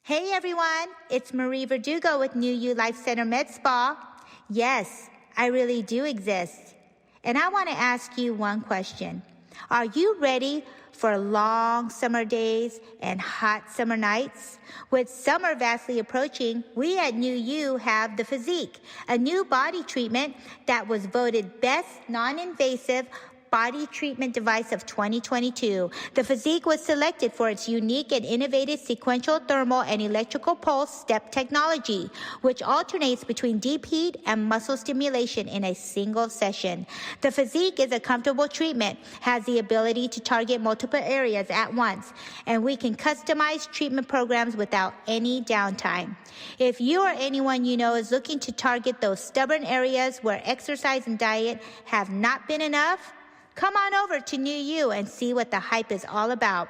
Hey everyone, it's Marie Verdugo with New You Life Center Med Spa. Yes, I really do exist. And I want to ask you one question. Are you ready for long summer days and hot summer nights? With summer vastly approaching, we at New You have the Physique, a new body treatment that was voted best non-invasive body treatment device of 2022. The Physique was selected for its unique and innovative sequential thermal and electrical pulse step technology, which alternates between deep heat and muscle stimulation in a single session. The Physique is a comfortable treatment, has the ability to target multiple areas at once, and we can customize treatment programs without any downtime. If you or anyone you know is looking to target those stubborn areas where exercise and diet have not been enough, come on over to New You and see what the hype is all about.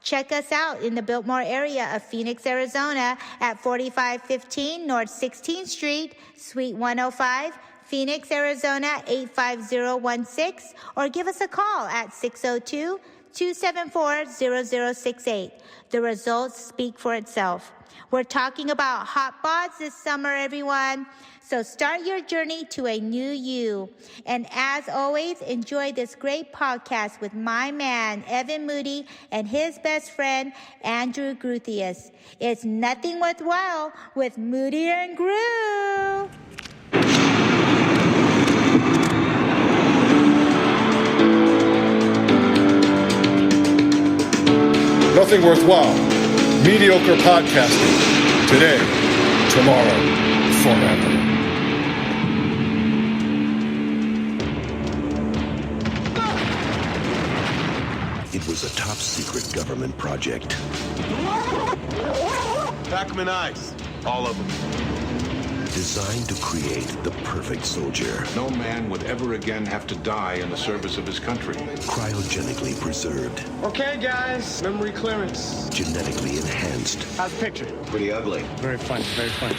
Check us out in the Biltmore area of Phoenix, Arizona at 4515 North 16th Street, Suite 105, Phoenix, Arizona 85016, or give us a call at 602-274-0068. The results speak for itself. We're talking about hot bods this summer, everyone. So start your journey to a new you. And as always, enjoy this great podcast with my man, Evan Moody, and his best friend, Andrew Gruthius. It's Nothing Worthwhile with Moody and Groo. Nothing Worthwhile. Mediocre podcasting. Today, tomorrow, forever. It was a top-secret government project. Pack them in ice. All of them. Designed to create the perfect soldier. No man would ever again have to die in the service of his country. Cryogenically preserved. Okay, guys. Memory clearance. Genetically enhanced. How's the picture? Pretty ugly. Very funny, very funny.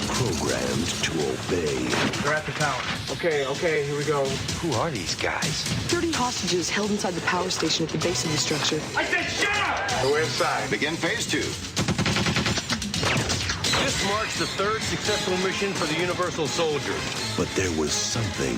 Programmed to obey. We're at the tower. Okay, here we go. Who are these guys? 30 hostages held inside the power station at the base of the structure. I said shut up! Go inside. Begin phase 2. This marks the third successful mission for the Universal Soldier. But there was something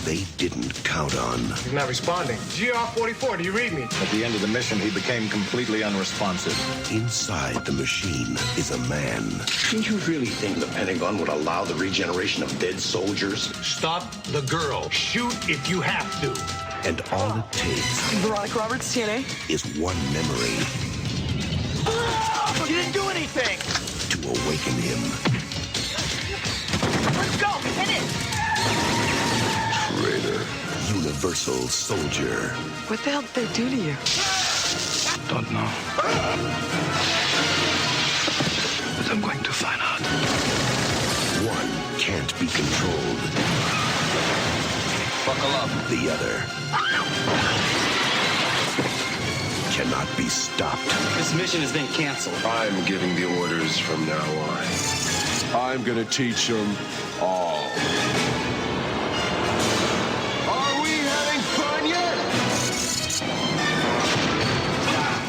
they didn't count on. He's not responding. GR-44, do you read me? At the end of the mission, he became completely unresponsive. Inside the machine is a man. Do you really think the Pentagon would allow the regeneration of dead soldiers? Stop the girl. Shoot if you have to. And all it takes Veronica Roberts, TNA. is one memory You didn't do anything. to awaken him. Let's go, hit it! Traitor. Universal Soldier. What the hell did they do to you? Don't know. But I'm going to find out. One can't be controlled. Buckle up. The other cannot be stopped. This mission has been canceled. I'm giving the orders from now on. I'm gonna teach them all. Are we having fun yet?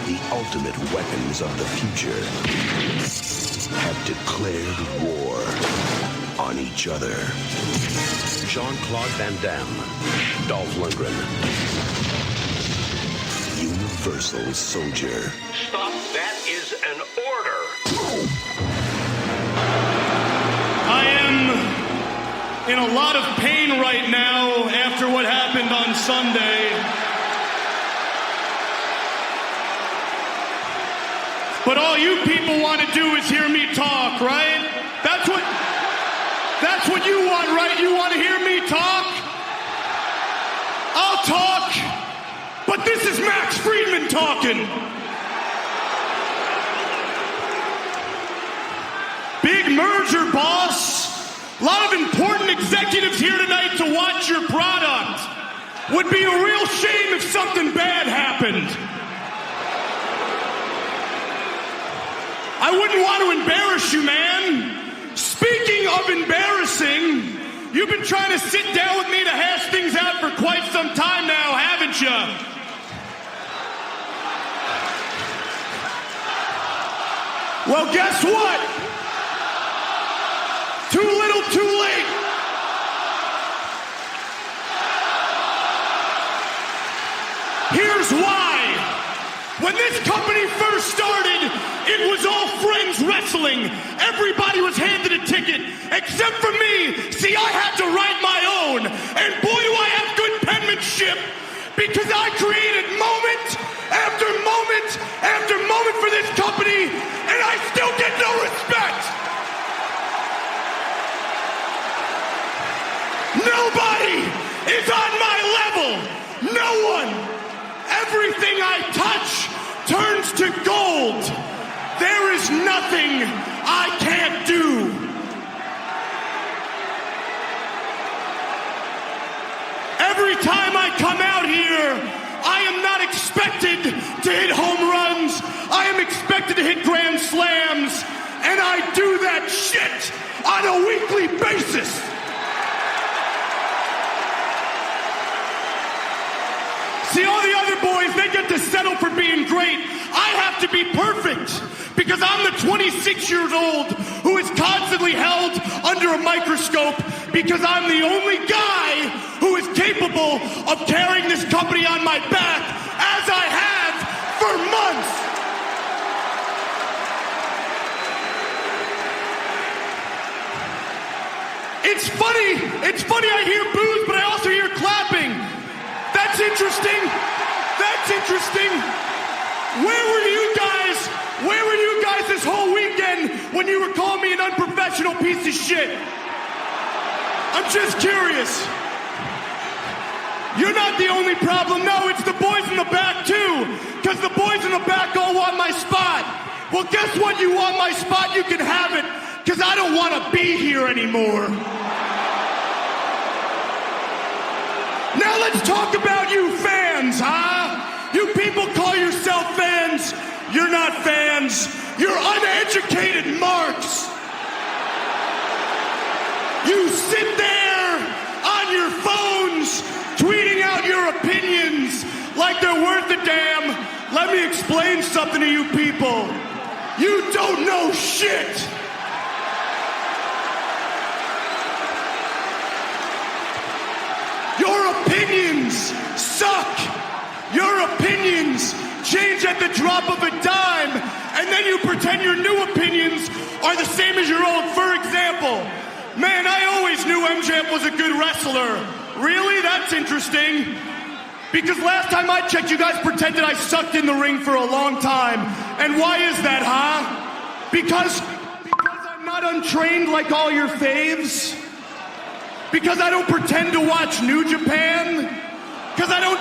The ultimate weapons of the future have declared war on each other. Jean-Claude Van Damme. Dolph Lundgren. Universal Soldier. Stop. That is an order. I am in a lot of pain right now after what happened on Sunday. But all you people want to do is hear me talk, right? That's what you want, right? You want to hear me talk? I'll talk, but this is Max Friedman talking. Big merger, boss. A lot of important executives here tonight to watch your product. Would be a real shame if something bad happened. I wouldn't want to embarrass you, man. Speaking of embarrassing, you've been trying to sit down with me to hash things out for quite some time now, haven't you? Well, guess what? Too little, too late. Here's why. When this company first started, it was all friends wrestling. Everybody was handed a ticket, except for me. See, I had to write my own. And boy, do I have good penmanship, because I created moment after moment after moment for this company, and I still get no respect. Nobody is on my level. No one. Everything I touch turns to gold. There is nothing I can't do. Every time I come out here, I am not expected to hit home runs. I am expected to hit grand slams. And I do that shit on a weekly basis. See, all the other boys, they get to settle for being great. I have to be perfect, because I'm the 26-year-old who is constantly held under a microscope, because I'm the only guy who is capable of carrying this company on my back, as I have for months. It's funny I hear boos, but I also hear clapping. That's interesting. That's interesting. Where were you guys this whole weekend when you were calling me an unprofessional piece of shit? I'm just curious. You're not the only problem. No, it's the boys in the back too. Because the boys in the back all want my spot. Well, guess what? You want my spot, you can have it. Because I don't want to be here anymore. Now let's talk about you fans, huh? You people call yourself fans. You're not fans. You're uneducated marks. You sit there on your phones tweeting out your opinions like they're worth a damn. Let me explain something to you people. You don't know shit. Your opinions suck. Your opinions change at the drop of a dime, and then you pretend your new opinions are the same as your old. For example, man, I always knew MJF was a good wrestler. Really? That's interesting. Because last time I checked, you guys pretended I sucked in the ring for a long time. And why is that, huh? Because I'm not untrained like all your faves? Because I don't pretend to watch New Japan? Because I don't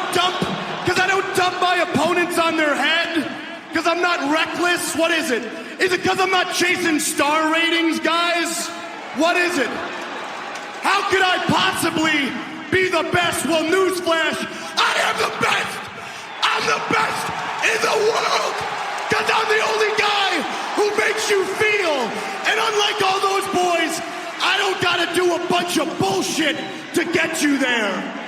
dump my opponents on their head? Because I'm not reckless? What is it? Is it because I'm not chasing star ratings, guys? What is it? How could I possibly be the best? Well, newsflash, I am the best! I'm the best in the world! Because I'm the only guy who makes you feel. And unlike all those boys, I don't gotta do a bunch of bullshit to get you there.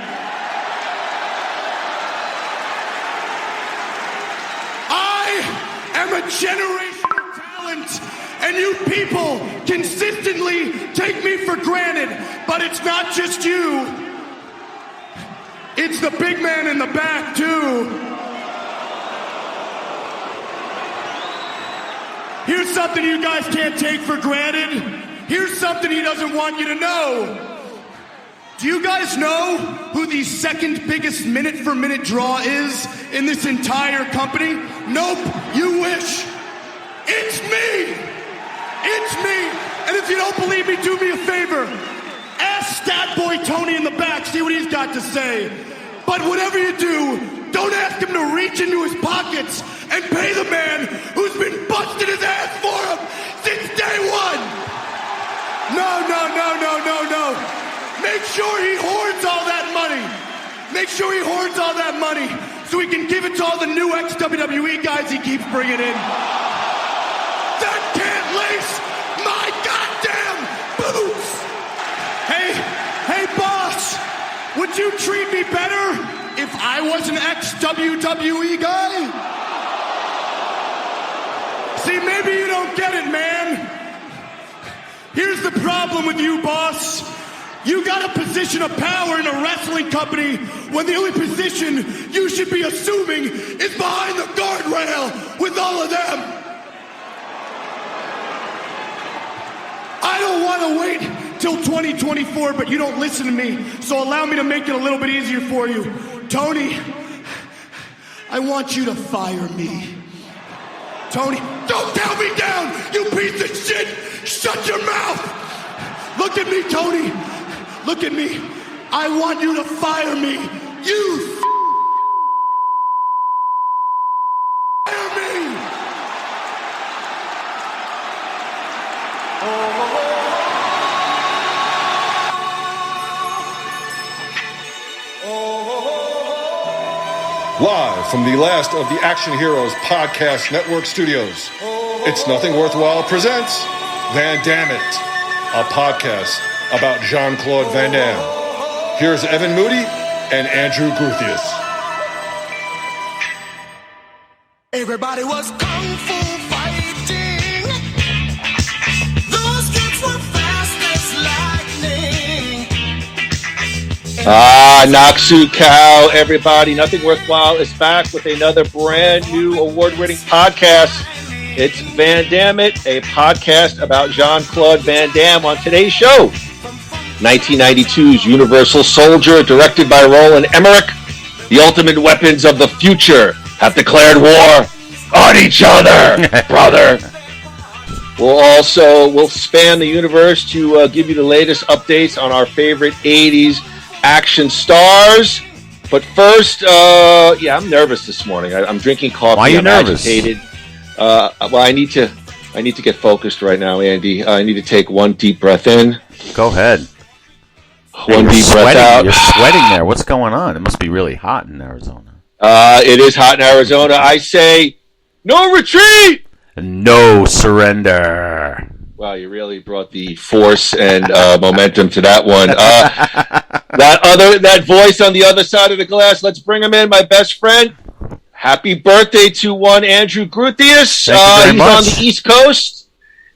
I am a generational talent, and you people consistently take me for granted. But it's not just you. It's the big man in the back, too. Here's something you guys can't take for granted. Here's something he doesn't want you to know. Do you guys know who the second biggest minute-for-minute draw is in this entire company? Nope, you wish. It's me! It's me! And if you don't believe me, do me a favor. Ask Stat Boy Tony in the back, see what he's got to say. But whatever you do, don't ask him to reach into his pockets and pay the man who's been busting his ass for him since day one. No. Make sure he hoards all that money. Make sure he hoards all that money so he can give it to all the new ex-WWE guys he keeps bringing in. That can't lace my goddamn boots. Hey, boss, would you treat me better if I was an ex-WWE guy? See, maybe you don't get it, man. Here's the problem with you, boss. You got a position of power in a wrestling company when the only position you should be assuming is behind the guardrail with all of them. I don't want to wait till 2024, but you don't listen to me, so allow me to make it a little bit easier for you. Tony, I want you to fire me. Tony, don't tell me down, you piece of shit! Shut your mouth! Look at me, Tony. Look at me. I want you to fire me. You fire me! Live from the last of the Action Heroes Podcast Network studios, It's Nothing Worthwhile presents Van Dammit, a podcast about Jean-Claude Van Damme. Here's Evan Moody and Andrew Gruthius. Everybody was kung fu fighting. Those kids were fast as lightning. Noxu Cow, everybody. Nothing Worthwhile is back with another brand new award-winning podcast. It's Van Dammit, a podcast about Jean-Claude Van Damme. On today's show, 1992's Universal Soldier, directed by Roland Emmerich. The ultimate weapons of the future have declared war on each other, brother. We'll span the universe to give you the latest updates on our favorite 80s action stars. But first, I'm nervous this morning. I'm drinking coffee. Why are you nervous? Agitated. I need to get focused right now, Andy. I need to take one deep breath in. Go ahead. One deep breath out. You're sweating there. What's going on? It must be really hot in Arizona. It is hot in Arizona. I say, no retreat! No surrender. Wow, you really brought the force and momentum to that one. That voice on the other side of the glass, let's bring him in, my best friend. Happy birthday to one Andrew Gruthius. He's on the East Coast.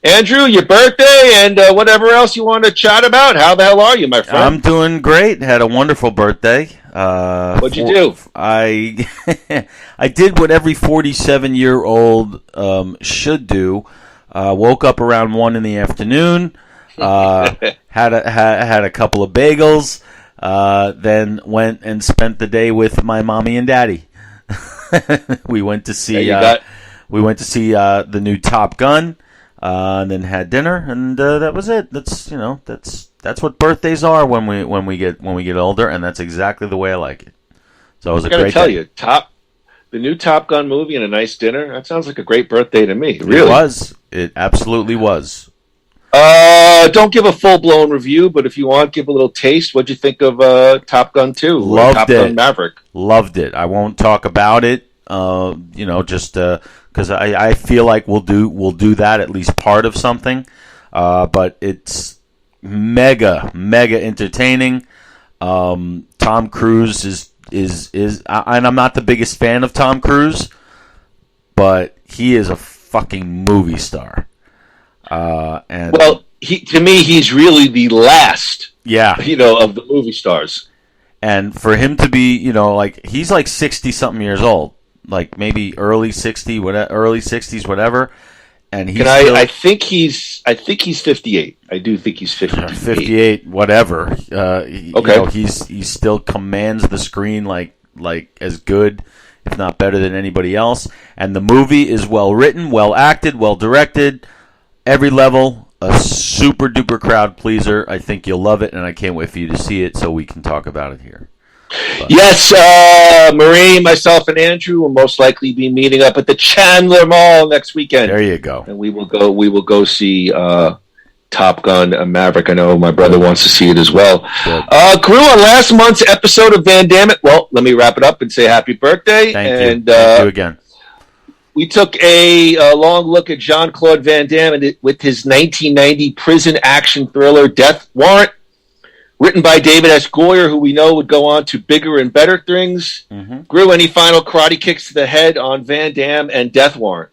Andrew, your birthday and whatever else you want to chat about. How the hell are you, my friend? I'm doing great. Had a wonderful birthday. What'd you do? I did what every 47-year-old should do. Woke up around 1 in the afternoon. Had a couple of bagels. Then went and spent the day with my mommy and daddy. We went to see the new Top Gun. And then had dinner, and that was it. That's what birthdays are when we get older, and that's exactly the way I like it. So it was a great day. I gotta tell you, the new Top Gun movie and a nice dinner. That sounds like a great birthday to me. Really, it was. It absolutely was. Don't give a full blown review, but if you want, give a little taste. What'd you think of Top Gun 2? Loved it. Gun Maverick. Loved it. I won't talk about it. Just because I feel like we'll do that, at least part of something. But it's mega entertaining. Tom Cruise is and I'm not the biggest fan of Tom Cruise, but he is a fucking movie star. To me, he's really the last. Yeah. Of the movie stars. And for him to be, he's like 60-something years old. Like maybe early 60s, whatever. And he's I think he's 58. I do think he's 58, whatever. Okay. He still commands the screen like as good, if not better than anybody else. And the movie is well written, well acted, well directed, every level. A super duper crowd pleaser. I think you'll love it, and I can't wait for you to see it so we can talk about it here. Yes, Marie, myself, and Andrew will most likely be meeting up at the Chandler Mall next weekend. There you go. And we will go see Top Gun Maverick. I know my brother wants to see it as well. Groo, on last month's episode of Van Dammit, well, let me wrap it up and say happy birthday. Thank you again. We took a long look at Jean-Claude Van Damme with his 1990 prison action thriller Death Warrant, written by David S. Goyer, who we know would go on to bigger and better things. Mm-hmm. Groo, any final karate kicks to the head on Van Damme and Death Warrant?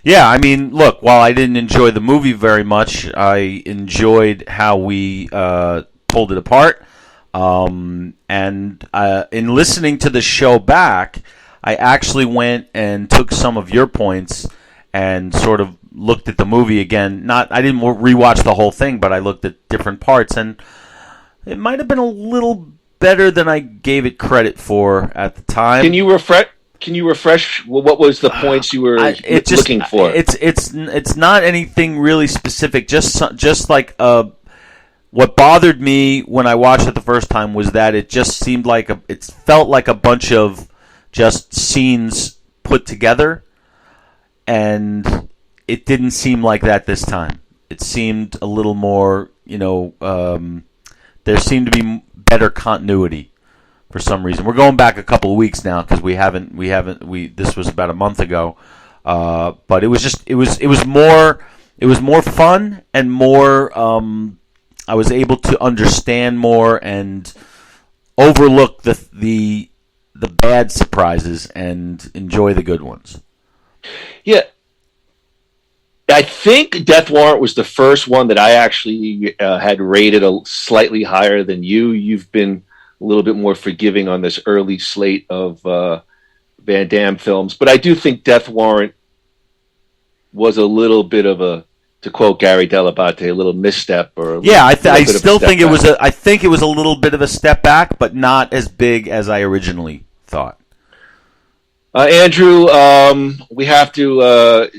Yeah, I mean, look, while I didn't enjoy the movie very much, I enjoyed how we pulled it apart. And in listening to the show back, I actually went and took some of your points and sort of looked at the movie again. I didn't rewatch the whole thing, but I looked at different parts, and it might have been a little better than I gave it credit for at the time. Can you refresh? What was the points you were looking for? It's not anything really specific. Just like what bothered me when I watched it the first time was that it just seemed like it felt like a bunch of just scenes put together, and it didn't seem like that this time. It seemed a little more, there seemed to be better continuity for some reason. We're going back a couple of weeks now because this was about a month ago, but it was more fun and more. I was able to understand more and overlook the bad surprises and enjoy the good ones. Yeah. I think Death Warrant was the first one that I actually had rated slightly higher than you. You've been a little bit more forgiving on this early slate of Van Damme films. But I do think Death Warrant was a little bit of to quote Gary Delabate, a little misstep. I still think it was I think it was a little bit of a step back, but not as big as I originally thought. Andrew, we have to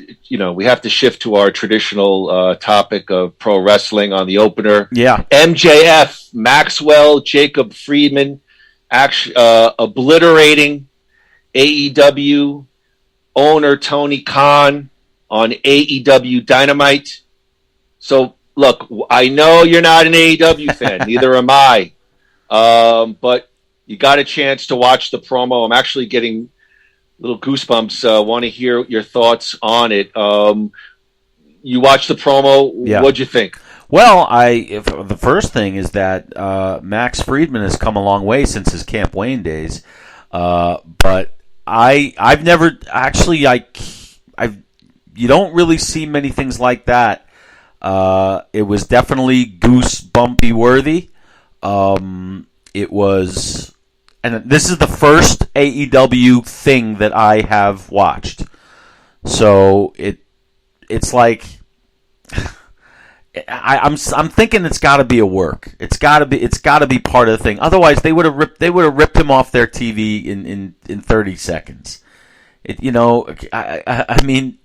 shift to our traditional topic of pro wrestling on the opener. Yeah. MJF, Maxwell, Jacob Friedman, obliterating AEW owner Tony Khan on AEW Dynamite. So, look, I know you're not an AEW fan, neither am I. But you got a chance to watch the promo. I'm actually getting little goosebumps. Want to hear your thoughts on it. You watched the promo. Yeah. What'd you think? Well, the first thing is that Max Friedman has come a long way since his Camp Wayne days. But I've never actually you don't really see many things like that. It was definitely goosebumpy worthy. It was. And this is the first AEW thing that I have watched, so it's like I'm thinking it's got to be a work. It's got to be part of the thing. Otherwise, they would have ripped him off their TV in 30 seconds. I mean,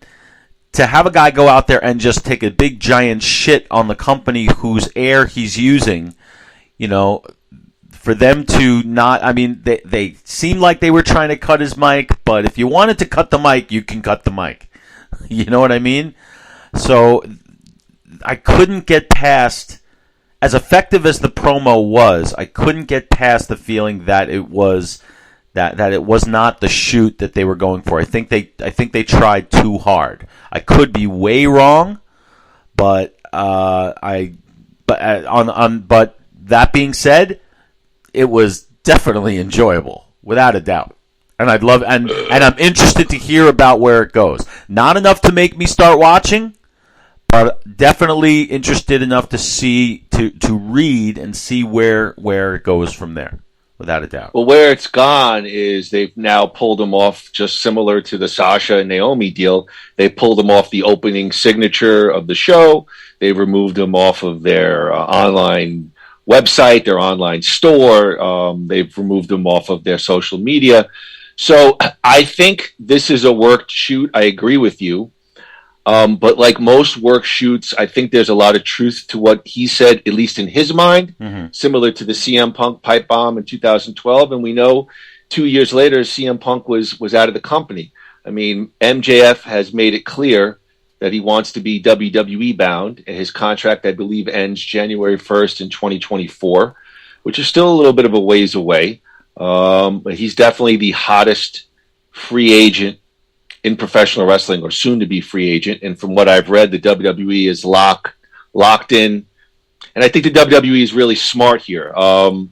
to have a guy go out there and just take a big giant shit on the company whose air he's using, for them to not, I mean, they seemed like they were trying to cut his mic, but if you wanted to cut the mic, you can cut the mic. You know what I mean? So I couldn't get past, as effective as the promo was, I couldn't get past the feeling that it was that it was not the shoot that they were going for. I think they tried too hard. I could be way wrong, but but that being said, it was definitely enjoyable, without a doubt. And I'd love and I'm interested to hear about where it goes. Not enough to make me start watching, but definitely interested enough to see to read and see where it goes from there, without a doubt. Well, where it's gone is they've now pulled him off, just similar to the Sasha and Naomi deal. They pulled him off the opening signature of the show. They removed him off of their online website, their online store. They've removed them off of their social media. So I think this is a worked shoot. I agree with you. But like most work shoots, I think there's a lot of truth to what he said, at least in his mind, similar to the CM Punk pipe bomb in 2012. And we know 2 years later, CM Punk was out of the company. I mean, MJF has made it clear that he wants to be WWE bound, and his contract, I believe, ends January 1st in 2024, which is still a little bit of a ways away. But he's definitely the hottest free agent in professional wrestling, or soon to be free agent. And from what I've read, the WWE is locked in. And I think the WWE is really smart here. The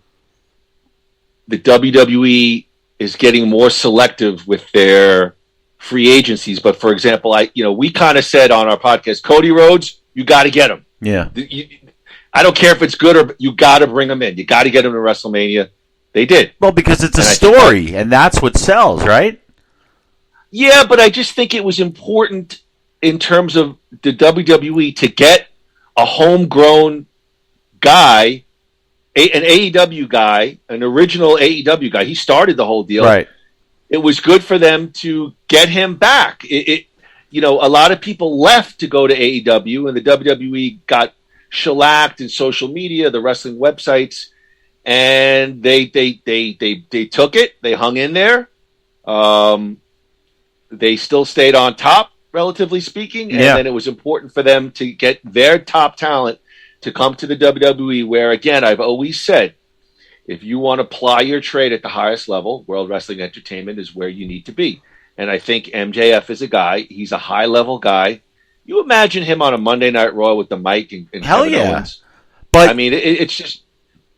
WWE is getting more selective with their free agencies. But for example, we kind of said on our podcast, Cody Rhodes, you got to get him. Yeah. I don't care if it's good or you got to bring him in. You got to get him to WrestleMania. They did. Well, because it's a story, and that's what sells, right? Yeah, but I just think it was important in terms of the WWE to get a homegrown guy, an AEW guy, an original AEW guy. He started the whole deal. Right. It was good for them to get him back. A lot of people left to go to AEW, and the WWE got shellacked in social media, the wrestling websites, and they took it. They hung in there. They still stayed on top, relatively speaking, and then it was important for them to get their top talent to come to the WWE, where, again, I've always said, if you want to ply your trade at the highest level, World Wrestling Entertainment is where you need to be. And I think MJF is a guy. He's a high-level guy. You imagine him on a Monday Night Raw with the mic and Hell Kevin yeah. Owens. But I mean, it's just...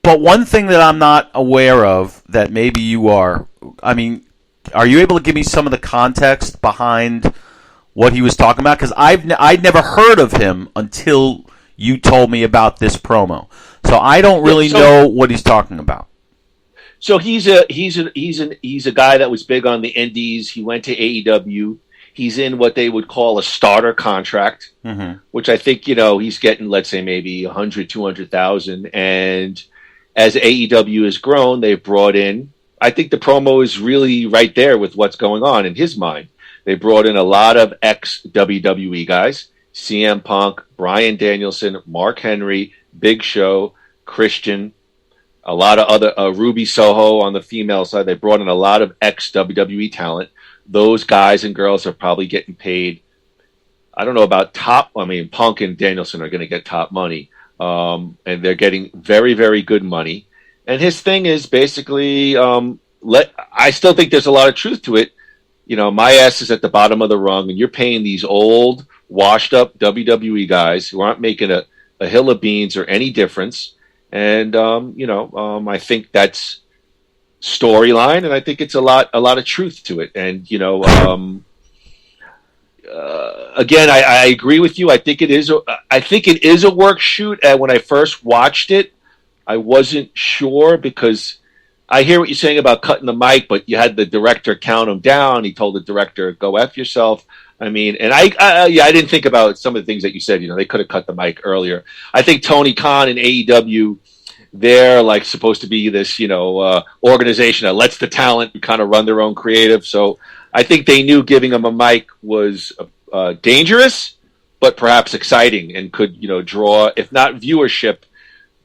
But one thing that I'm not aware of that maybe you are, I mean, are you able to give me some of the context behind what he was talking about? Because I'd never heard of him until you told me about this promo. So I don't really know what he's talking about. So he's a guy that was big on the indies. He went to AEW. He's in what they would call a starter contract, which I think, he's getting, let's say, maybe 100, 200,000. And as AEW has grown, they've brought in, I think the promo is really right there with what's going on in his mind. They brought in a lot of ex-WWE guys, CM Punk, Bryan Danielson, Mark Henry, Big Show, Christian, a lot of other, Ruby Soho on the female side. They brought in a lot of ex-WWE talent. Those guys and girls are probably getting paid. I don't know about Punk and Danielson are going to get top money. And they're getting very, very good money. And his thing is basically, I still think there's a lot of truth to it. My ass is at the bottom of the rung, and you're paying these old, washed-up WWE guys who aren't making a hill of beans or any difference. And, I think that's storyline, and I think it's a lot of truth to it. And, again, I agree with you. I think it is a work shoot. And when I first watched it, I wasn't sure because I hear what you're saying about cutting the mic, but you had the director count him down. He told the director, "Go F yourself." I mean, and I didn't think about some of the things that you said. They could have cut the mic earlier. I think Tony Khan and AEW, they're like supposed to be this, organization that lets the talent kind of run their own creative. So I think they knew giving him a mic was dangerous, but perhaps exciting and could, draw, if not viewership,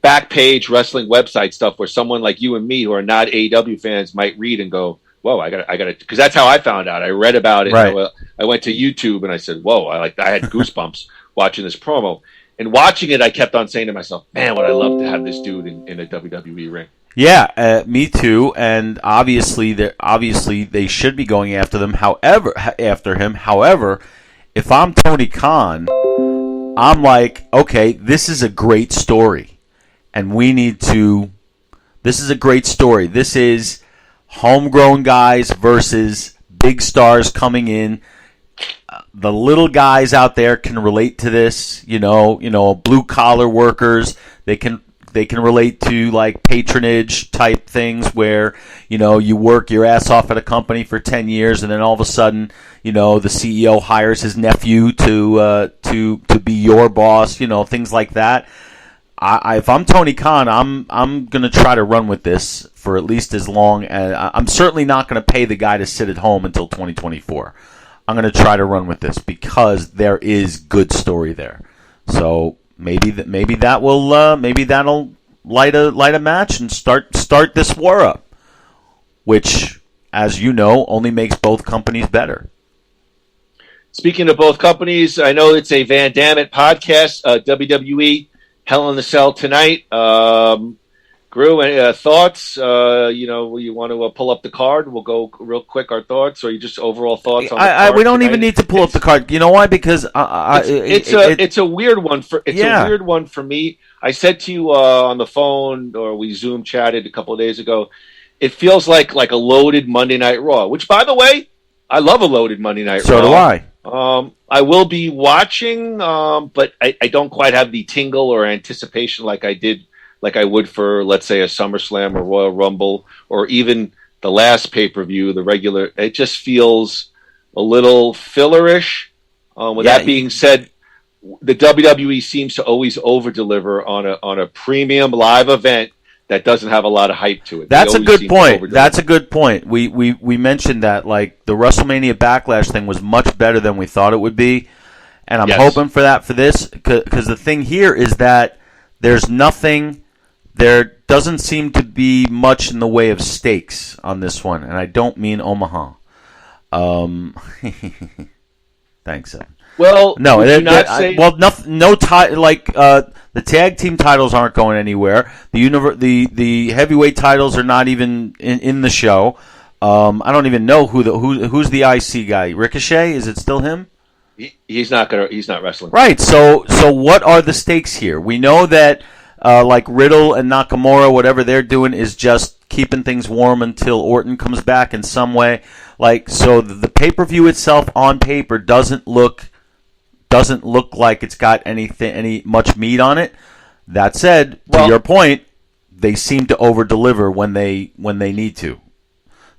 back-page wrestling website stuff where someone like you and me who are not AEW fans might read and go, whoa, I got to, because that's how I found out. I read about it. Right. I went to YouTube and I said, whoa, I had goosebumps watching this promo. And watching it, I kept on saying to myself, man, would I love to have this dude in a WWE ring. Yeah, me too. And obviously they should be going after him. However, if I'm Tony Khan, I'm like, okay, this is a great story, and this is a great story. This is homegrown guys versus big stars coming in. The little guys out there can relate to this, blue collar workers. They can relate to like patronage type things where, you work your ass off at a company for 10 years and then all of a sudden, the CEO hires his nephew to be your boss, things like that. If I'm Tony Khan, I'm going to try to run with this for at least as long as I'm certainly not going to pay the guy to sit at home until 2024. I'm going to try to run with this because there is good story there. So maybe that'll light a match and start this war up, which, as you know, only makes both companies better. Speaking of both companies, I know it's a Van Dammit podcast. WWE Hell in the Cell tonight. Groo, any thoughts? You want to pull up the card? We'll go real quick. Our thoughts, or you just overall thoughts on the card? We don't even need to pull up the card. You know why? Because it's a weird one a weird one for me. I said to you on the phone, or we Zoom chatted a couple of days ago. It feels like a loaded Monday Night Raw. Which, by the way, I love a loaded Monday Night Raw. So do I. I will be watching, but I don't quite have the tingle or anticipation like I would for, let's say, a SummerSlam or Royal Rumble, or even the last pay-per-view, the regular. It just feels a little fillerish. With that being said, the WWE seems to always over-deliver on a premium live event that doesn't have a lot of hype to it. That's a good point. That's a good point. We mentioned that, like, the WrestleMania Backlash thing was much better than we thought it would be, and I'm hoping for that for this, because the thing here is that there's nothing, there doesn't seem to be much in the way of stakes on this one, and I don't mean Omaha. Thanks, Evan. Well, no, the tag team titles aren't going anywhere. The heavyweight titles are not even in the show. I don't even know who's the IC guy. Ricochet, is it still him? He's not wrestling. Right. So what are the stakes here? We know that like Riddle and Nakamura, whatever they're doing is just keeping things warm until Orton comes back in some way. Like, so the pay-per-view itself on paper doesn't look like it's got any much meat on it. That said, to your point, they seem to over-deliver when they need to.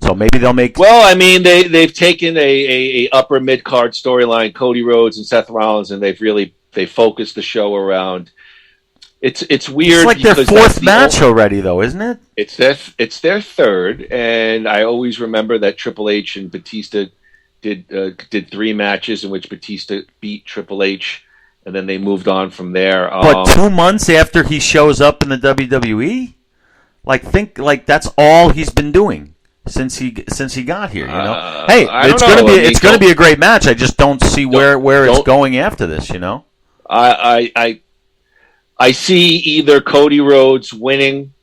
So maybe they'll make. Well, I mean, they've taken a upper mid card storyline, Cody Rhodes and Seth Rollins, and they focused the show around. It's weird. It's like their fourth match already, though, isn't it? It's their third, and I always remember that Triple H and Batista did 3 matches in which Batista beat Triple H, and then they moved on from there. But 2 months after he shows up in the WWE, that's all he's been doing since he got here. You know, hey, it's gonna be a great match. I just don't see where it's going after this. You know, I see either Cody Rhodes winning.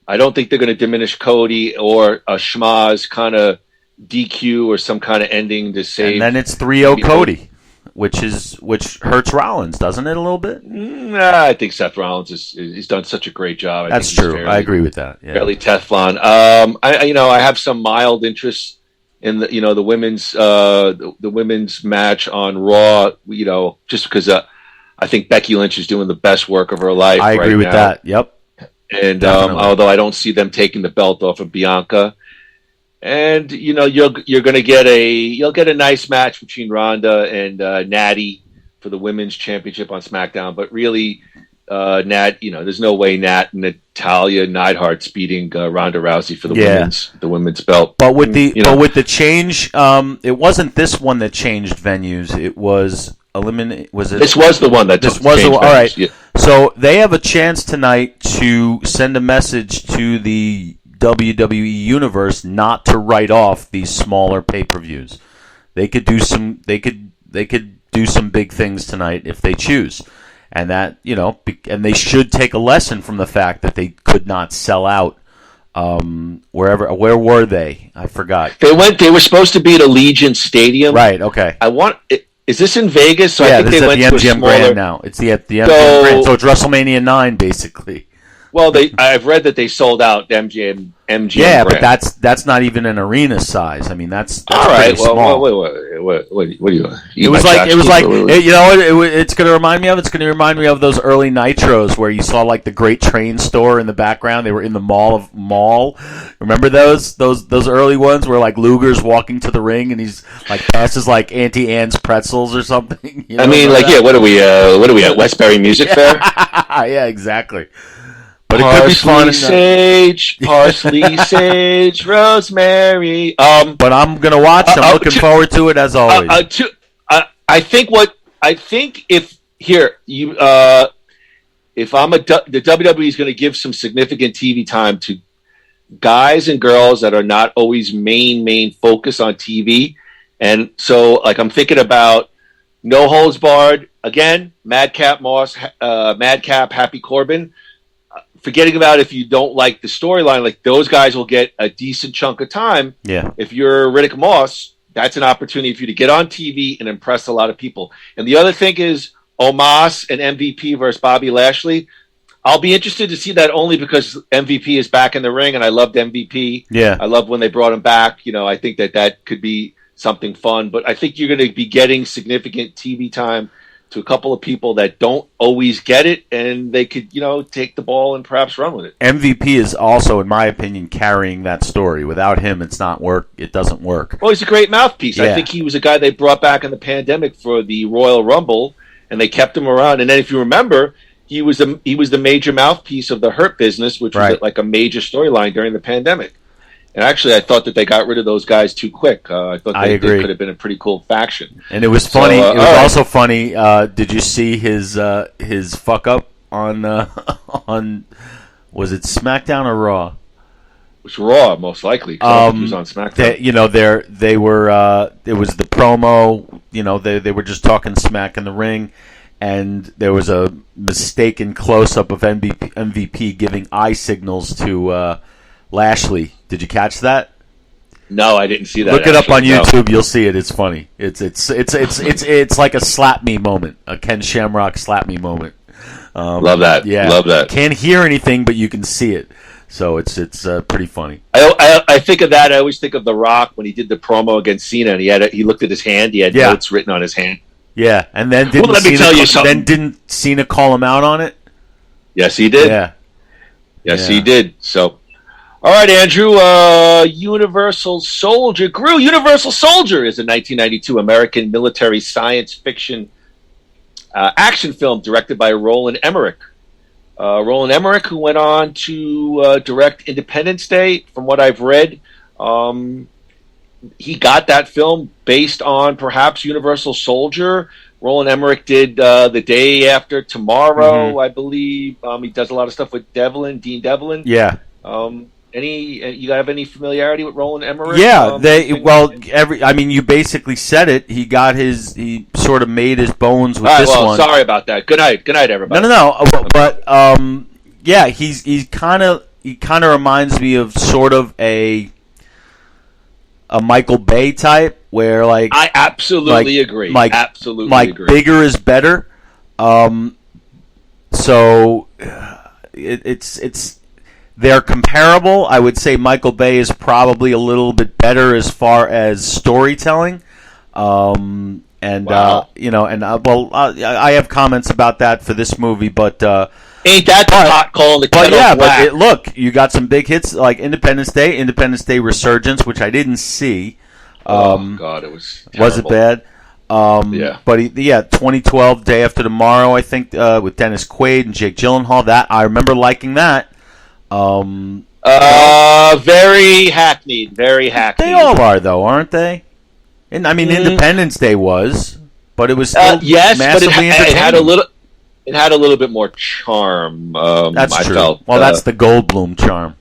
I don't think they're going to diminish Cody, or a schmaz kind of DQ or some kind of ending to save. And then it's 3-0 Cody, which hurts Rollins, doesn't it, a little bit? I think Seth Rollins he's done such a great job. That's true. I agree with that. Yeah. Fairly Teflon. I have some mild interest in the women's match on Raw. Just because I think Becky Lynch is doing the best work of her life. I agree with that. Yep. And although I don't see them taking the belt off of Bianca, and you're going to get a nice match between Ronda and Natty for the women's championship on SmackDown. But really, Nat, there's no way Nat and Natalya Neidhart's beating Ronda Rousey for the women's belt. But with the change, it wasn't this one that changed venues. It was This was the one that this was the one. All right. Yeah. So they have a chance tonight to send a message to the WWE universe not to write off these smaller pay-per-views. They could do some. They could do some big things tonight if they choose, and that and they should take a lesson from the fact that they could not sell out. Where were they? I forgot. They were supposed to be at Allegiant Stadium. Right. Okay. Is this in Vegas? So yeah, I think this they is at the MGM Grand now. It's the MGM Grand. So it's WrestleMania 9, basically. Well, I've read that they sold out MGM. Yeah, Grand. but that's not even an arena size. I mean, that's all right. Well, small. What do you? It was like it's going to remind me of. It's going to remind me of those early Nitros where you saw like the Great Train Store in the background. They were in the mall. Remember those early ones where like Luger's walking to the ring and he's like passes like Auntie Anne's pretzels or something. I mean, like what are we at Westbury Music Fair? Yeah, exactly. But parsley, parsley, sage, rosemary. But I'm gonna watch. I'm looking forward to it as always. I think if the WWE is going to give some significant TV time to guys and girls that are not always main focus on TV, and so like I'm thinking about No Holds Barred again, Madcap Moss, Madcap Happy Corbin. Forgetting about if you don't like the storyline, like those guys will get a decent chunk of time. Yeah. If you're Riddick Moss, that's an opportunity for you to get on TV and impress a lot of people. And the other thing is Omos and MVP versus Bobby Lashley. I'll be interested to see that only because MVP is back in the ring, and I loved MVP. Yeah. I loved when they brought him back. I think that could be something fun. But I think you're going to be getting significant TV time to a couple of people that don't always get it, and they could, take the ball and perhaps run with it. MVP is also, in my opinion, carrying that story. Without him, it doesn't work. Well, he's a great mouthpiece. Yeah. I think he was a guy they brought back in the pandemic for the Royal Rumble, and they kept him around. And then, if you remember, he was the major mouthpiece of the Hurt Business, which was like a major storyline during the pandemic. And actually, I thought that they got rid of those guys too quick. I thought they could have been a pretty cool faction. And it was funny. It was also funny. Did you see his fuck up on was it SmackDown or Raw? It was Raw, most likely. 'Cause I don't think he was on SmackDown. They were. It was the promo. They were just talking smack in the ring, and there was a mistaken close up of MVP giving eye signals to Lashley. Did you catch that? No, I didn't see that. Look it up on YouTube. No. You'll see it. It's funny. It's like a slap me moment, a Ken Shamrock slap me moment. Love that. Yeah, love that. Can't hear anything, but you can see it. So it's pretty funny. I think of that. I always think of The Rock when he did the promo against Cena, and he looked at his hand. He had notes written on his hand. Yeah, and then didn't Cena call him out on it? Yes, he did. Yeah. Yes, he did. So. All right, Andrew, Universal Soldier. Groo, Universal Soldier is a 1992 American military science fiction action film directed by Roland Emmerich. Roland Emmerich, who went on to direct Independence Day, from what I've read, he got that film based on perhaps Universal Soldier. Roland Emmerich did The Day After Tomorrow, I believe. He does a lot of stuff with Dean Devlin. Yeah. You have any familiarity with Roland Emmerich? Yeah, you basically said it. He sort of made his bones with this one. Sorry about that. Good night, everybody. No. But yeah, he kind of reminds me of sort of a Michael Bay type, where I absolutely agree. Absolutely agree. Bigger is better. So it's. They're comparable. I would say Michael Bay is probably a little bit better as far as storytelling. I have comments about that for this movie, but ain't that the pot calling the kettle black? But look, you got some big hits like Independence Day Resurgence, which I didn't see. God, it was terrible. Was it bad? Yeah. But 2012, Day After Tomorrow, I think, with Dennis Quaid and Jake Gyllenhaal. That I remember liking that. Very hackneyed. They all are, though, aren't they? And Independence Day was, but it was still massively entertaining. It had a little bit more charm. That's true. Felt, that's the Goldblum charm.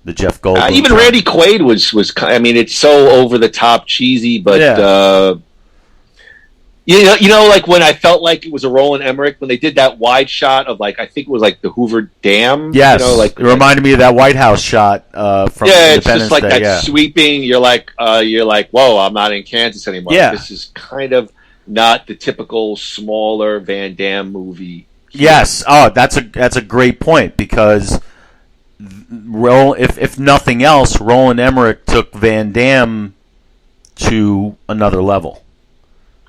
The Jeff Goldblum. Even charm. Randy Quaid was. It's so over the top, cheesy, but. Like when I felt like it was a Roland Emmerich when they did that wide shot of I think it was the Hoover Dam. Yes, it reminded me of that White House shot from Independence it's just like Day, that sweeping. You're like, whoa, I'm not in Kansas anymore. Yeah. This is kind of not the typical smaller Van Damme movie. Yes, that's a great point because if nothing else, Roland Emmerich took Van Damme to another level.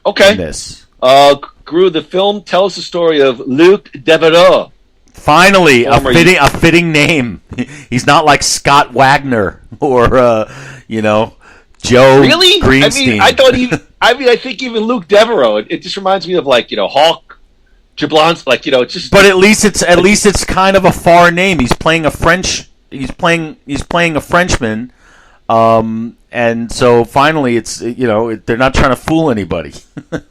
Okay. This. Groo, the film tells the story of Luc Devereaux. Finally, a fitting name. He's not like Scott Wagner or Joe really? Greenstein. I think even Luc Devereaux. It just reminds me of Hulk, Jablonski. Just. But at least it's kind of a foreign name. He's playing a French. He's playing a Frenchman. And so finally, it's they're not trying to fool anybody.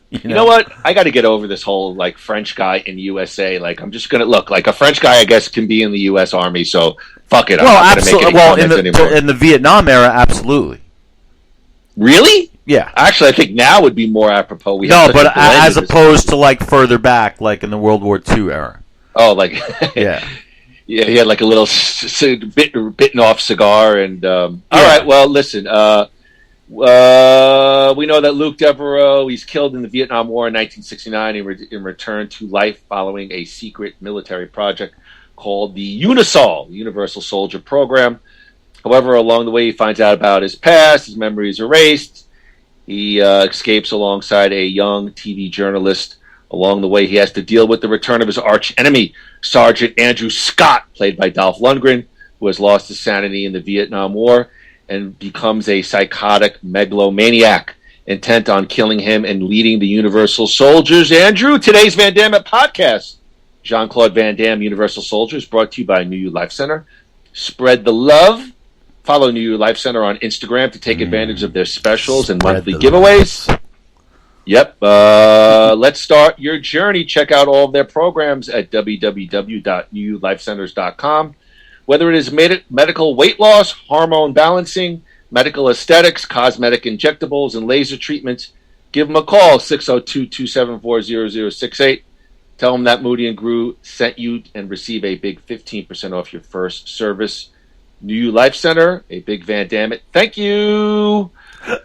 You know what? I got to get over this whole French guy in USA. I'm just gonna look a French guy. I guess can be in the U.S. Army. So fuck it. Well, absolutely. Well, in the Vietnam era, absolutely. Really? Yeah. Actually, I think now would be more apropos. But as opposed to further back, in the World War II era. Oh, yeah. Yeah, he had a little bitten off cigar, and all right. Well, listen. We know that Luc Devereaux, he's killed in the Vietnam War in 1969 in return to life following a secret military project called the UNISOL, Universal Soldier Program. However, along the way, he finds out about his past, his memories erased. He escapes alongside a young TV journalist. Along the way, he has to deal with the return of his arch enemy, Sergeant Andrew Scott, played by Dolph Lundgren, who has lost his sanity in the Vietnam War and becomes a psychotic megalomaniac, intent on killing him and leading the Universal Soldiers. Andrew, today's Van Dammit podcast, Jean-Claude Van Damme, Universal Soldiers, brought to you by New You Life Center. Spread the love. Follow New You Life Center on Instagram to take advantage of their specials and monthly giveaways. Love. Yep. Let's start your journey. Check out all of their programs at www.newulifecenters.com. Whether it is medical weight loss, hormone balancing, medical aesthetics, cosmetic injectables, and laser treatments, give them a call, 602-274-0068. Tell them that Moody and Groo sent you and receive a big 15% off your first service. New You Life Center, a big Van Dammit. Thank you.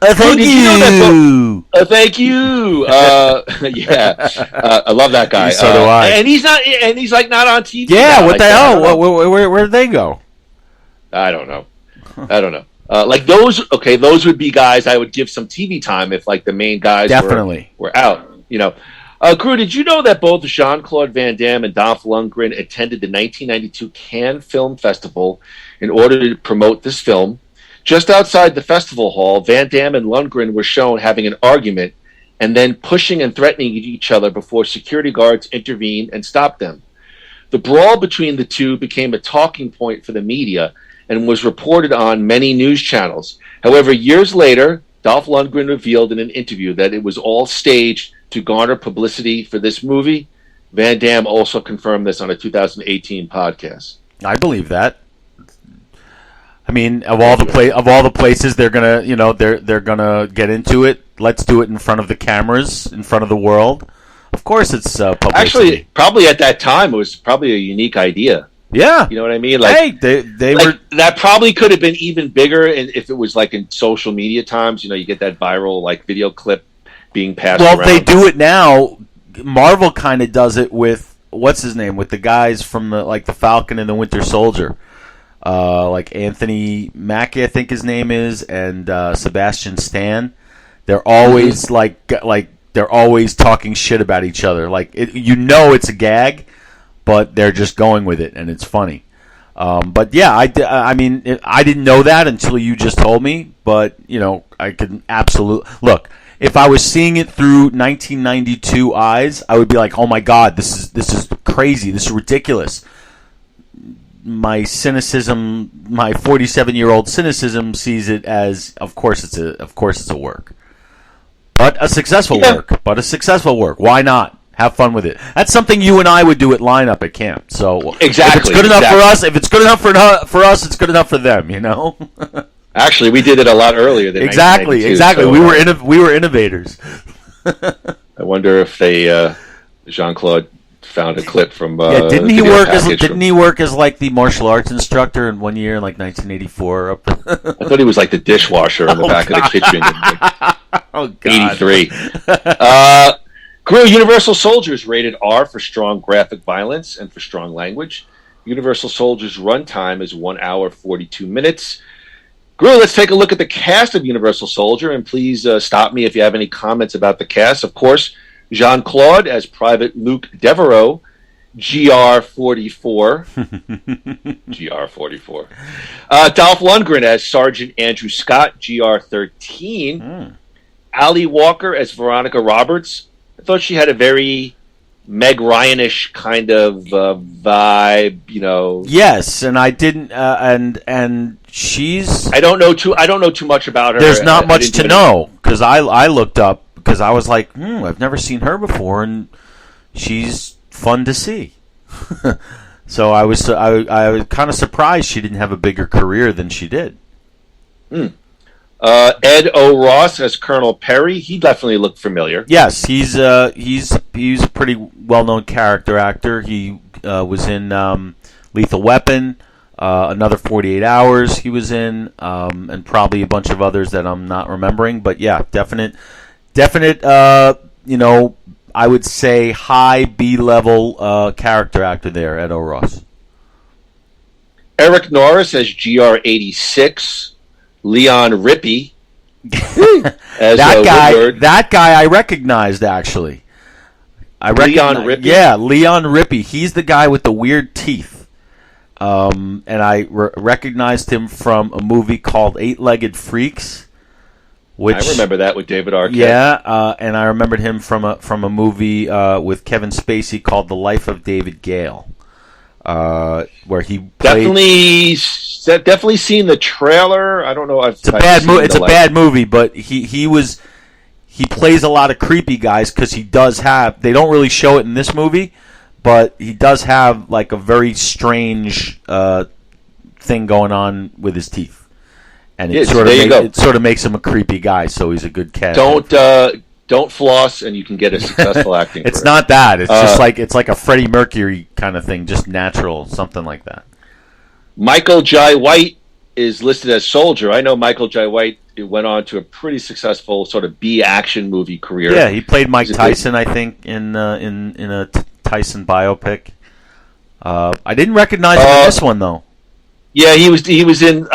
Thank you. You know that thank you. I love that guy. So do I. And he's not not on TV. Yeah, now, what the hell? Where did they go? I don't know. Those would be guys I would give some TV time if the main guys were out. Groo, did you know that both Jean-Claude Van Damme and Dolph Lundgren attended the 1992 Cannes Film Festival in order to promote this film? Just outside the festival hall, Van Damme and Lundgren were shown having an argument and then pushing and threatening each other before security guards intervened and stopped them. The brawl between the two became a talking point for the media and was reported on many news channels. However, years later, Dolph Lundgren revealed in an interview that it was all staged to garner publicity for this movie. Van Damme also confirmed this on a 2018 podcast. I believe that. I mean, of all the places they're gonna, they're gonna get into it. Let's do it in front of the cameras, in front of the world. Of course, it's publicity. Actually, probably at that time, it was probably a unique idea. Yeah, you know what I mean. They were that probably could have been even bigger, if it was in social media times. You get that viral video clip being passed around. Well, they do it now. Marvel kind of does it with what's his name, with the guys from the Falcon and the Winter Soldier. Anthony Mackie, I think his name is, and Sebastian Stan. They're always they're always talking shit about each other. It's a gag, but they're just going with it, and it's funny. But yeah, I didn't know that until you just told me. But I could absolutely look. If I was seeing it through 1992 eyes, I would be like, "Oh my God, this is crazy. This is ridiculous." My cynicism, my 47-year-old cynicism, sees it as, of course it's a work, but a successful work. Why not have fun with it? That's something you and I would do at lineup at camp. So exactly, if it's good enough for us, if it's good enough for us, it's good enough for them. Actually, we did it a lot earlier than exactly. So, we were innovators. I wonder if they Jean-Claude found a clip from didn't he work as the martial arts instructor in one year in 1984? I thought he was the dishwasher in the back of the kitchen in 83. Groo, Universal Soldiers rated R for strong graphic violence and for strong language. Universal Soldiers runtime is 1 hour 42 minutes. Groo, let's take a look at the cast of Universal Soldier, and please stop me if you have any comments about the cast. Of course, Jean-Claude as Private Luke Devereaux, GR44. GR44. Dolph Lundgren as Sergeant Andrew Scott, GR13. Ali Walker as Veronica Roberts. I thought she had a very Meg Ryan-ish kind of vibe, Yes, and I didn't, and she's. I don't know too much about her. There's not much to know because I looked up because I was like, I've never seen her before, and she's fun to see. So I was kind of surprised she didn't have a bigger career than she did. Ed O. Ross as Colonel Perry. He definitely looked familiar. Yes, he's a pretty well-known character actor. He was in Lethal Weapon, another 48 Hours he was in, and probably a bunch of others that I'm not remembering. But yeah, definite. I would say high B-level character actor there, Ed O. Ross. Eric Norris as GR86. Leon Rippey as Woodward. That guy I recognized, actually. Leon Rippey? Yeah, Leon Rippey. He's the guy with the weird teeth. And I recognized him from a movie called Eight-Legged Freaks. Which, I remember that with David Arquette. Yeah, and I remembered him from a movie with Kevin Spacey called The Life of David Gale. Where he played... definitely seen the trailer. I don't know. It's a bad movie, but he plays a lot of creepy guys because he does have. They don't really show it in this movie, but he does have like a very strange thing going on with his teeth, and it sort of makes him a creepy guy. So he's a good cat. Don't floss, and you can get a successful acting It's career. not that. It's just like it's like a Freddie Mercury kind of thing, just natural, something like that. Michael Jai White is listed as Soldier. I know Michael Jai White went on to a pretty successful sort of B action movie career. Yeah, he played Mike Tyson, I think, in a Tyson biopic. I didn't recognize him in this one though. Yeah, he was in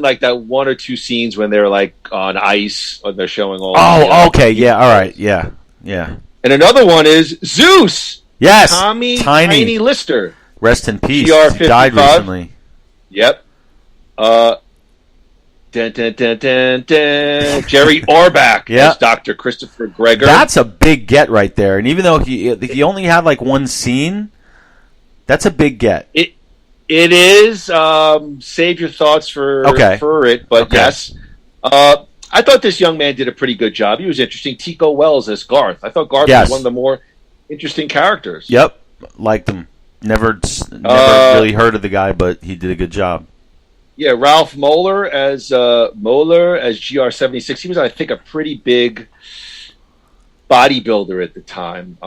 like that one or two scenes when they're like on ice or they're showing all. Oh, okay, yeah, all right, yeah. And another one is Zeus. Yes, Tiny Lister. Rest in peace. GR55. He died recently. Yep. Jerry Orbach as Dr. Christopher Gregor. That's a big get right there. And even though he only had like one scene, that's a big get. It is. Save your thoughts for it. But yes. I thought this young man did a pretty good job. He was interesting. Tico Wells as Garth. I thought Garth was one of the more interesting characters. Yep. Liked him. Never really heard of the guy, but he did a good job. Yeah, Ralph Moeller as GR76. He was, I think, a pretty big bodybuilder at the time.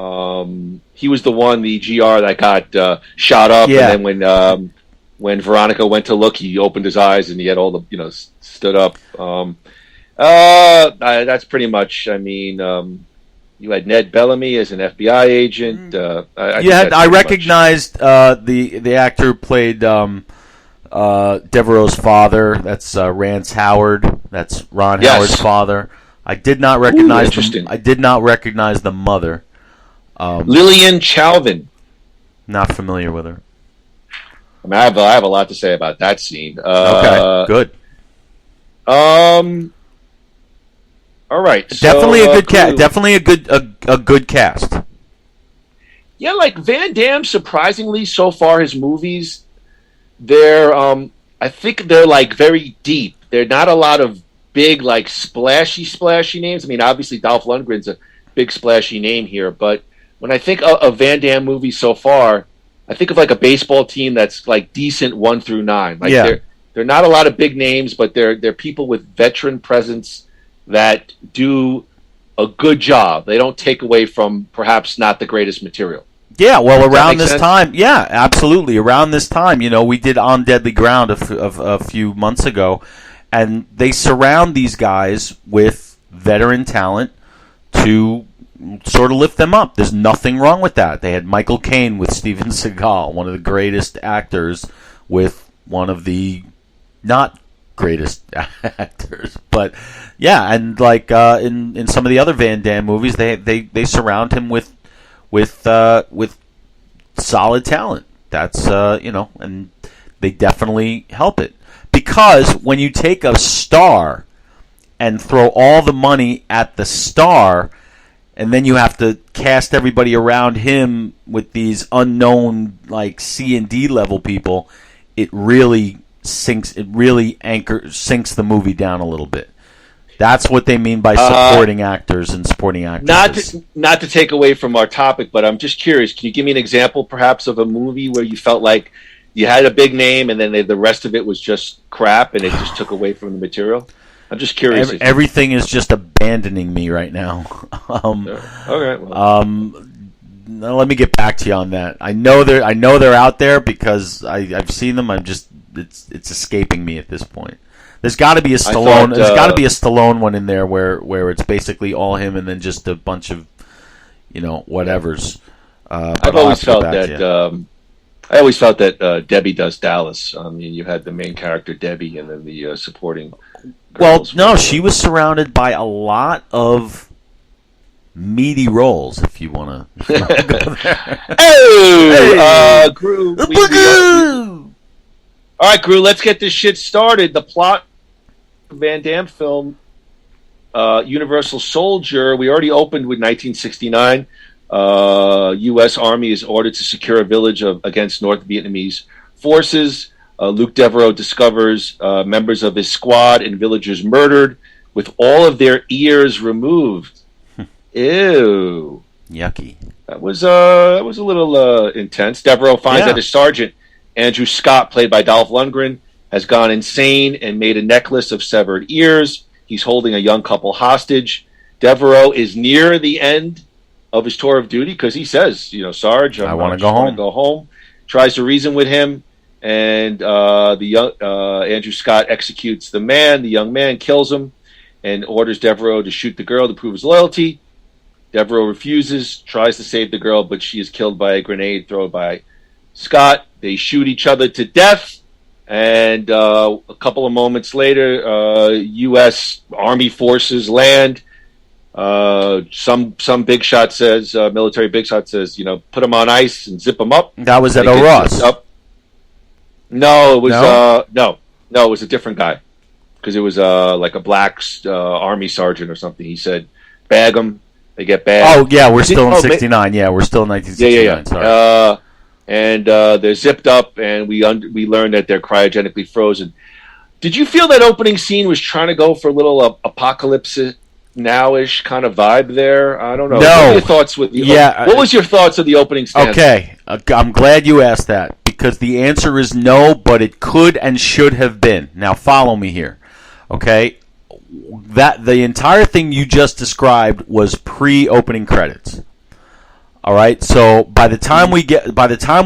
He was the GR that got shot up, and then when Veronica went to look, he opened his eyes and he had all the stood up. That's pretty much. I mean. You had Ned Bellamy as an FBI agent. I recognized the actor who played Devereaux's father. That's Rance Howard. That's Ron Howard's father. I did not recognize. I did not recognize the mother. Lillian Chauvin. Not familiar with her. I mean, I have a lot to say about that scene. Okay, good. All right, definitely a good cast. Definitely a good cast. Yeah, like Van Damme. Surprisingly, so far his movies, they're I think they're like very deep. They're not a lot of big like splashy names. I mean, obviously Dolph Lundgren's a big splashy name here, but when I think of Van Damme movies so far, I think of like a baseball team that's like decent 1 through 9. Like they're not a lot of big names, but they're people with veteran presence that do a good job. They don't take away from perhaps not the greatest material. Yeah, well, around this time, yeah, absolutely. Around this time, we did On Deadly Ground a few months ago, and they surround these guys with veteran talent to sort of lift them up. There's nothing wrong with that. They had Michael Caine with Steven Seagal, one of the greatest actors, with one of the not greatest actors, but yeah, and like in some of the other Van Damme movies, they surround him with solid talent. That's and they definitely help it, because when you take a star and throw all the money at the star, and then you have to cast everybody around him with these unknown like C and D level people, it really sinks the movie down a little bit. That's what they mean by supporting actors and supporting actresses. Not to take away from our topic, but I'm just curious. Can you give me an example, perhaps, of a movie where you felt like you had a big name and then the rest of it was just crap and it just took away from the material? I'm just curious. Everything is just abandoning me right now. Okay. Well. Let me get back to you on that. I know they're out there because I've seen them. It's escaping me at this point. There's got to be a Stallone. There's got to be a Stallone one in there where it's basically all him and then just a bunch of whatevers. I've always felt that I always felt that Debbie Does Dallas. I mean, you had the main character Debbie, and then the supporting. Well, no, she was surrounded by a lot of meaty roles. If you want to go there. Hey, Groo. All right, Groo. Let's get this shit started. The plot of Van Damme film, Universal Soldier. We already opened with 1969. U.S. Army is ordered to secure a village against North Vietnamese forces. Luke Devereaux discovers members of his squad and villagers murdered with all of their ears removed. Ew. Yucky. That was a little intense. Devereaux finds that his sergeant, Andrew Scott, played by Dolph Lundgren, has gone insane and made a necklace of severed ears. He's holding a young couple hostage. Devereaux is near the end of his tour of duty because he says, Sarge, I want to go home. Tries to reason with him, and the young Andrew Scott executes the man. The young man kills him and orders Devereaux to shoot the girl to prove his loyalty. Devereaux refuses, tries to save the girl, but she is killed by a grenade thrown by Scott. They shoot each other to death, and a couple of moments later, U.S. Army forces land. Some big shot says, military big shot says, put them on ice and zip them up. That was at Ross. No, it was no, it was a different guy because it was like a black Army sergeant or something. He said, bag them. They get bagged. Oh yeah, we're still in '69. Yeah, we're still in 1969. Yeah. Sorry. And they're zipped up, and we learned that they're cryogenically frozen. Did you feel that opening scene was trying to go for a little apocalypse now-ish kind of vibe there? I don't know. No. What were your thoughts with what was your thoughts of the opening stanza? Okay, I'm glad you asked that because the answer is no, but it could and should have been. Now follow me here, okay? That the entire thing you just described was pre-opening credits. All right, so by the time we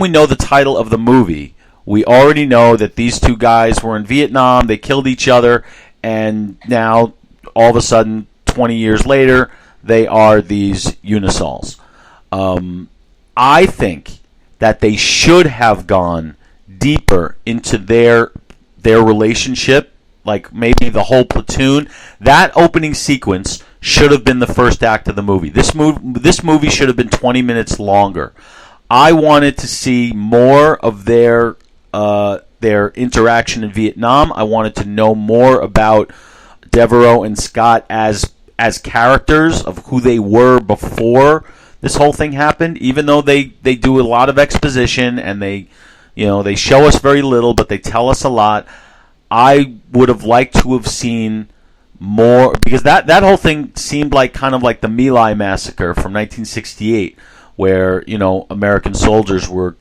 know the title of the movie, we already know that these two guys were in Vietnam. They killed each other, and now all of a sudden, 20 years later, they are these unisols. I think that they should have gone deeper into their relationship. Like maybe the whole platoon. That opening sequence should have been the first act of the movie. This movie should have been 20 minutes longer. I wanted to see more of their interaction in Vietnam. I wanted to know more about Devereaux and Scott as characters of who they were before this whole thing happened. Even though they do a lot of exposition and they show us very little, but they tell us a lot. I would have liked to have seen more because that whole thing seemed like kind of like the My Lai massacre from 1968, where American soldiers were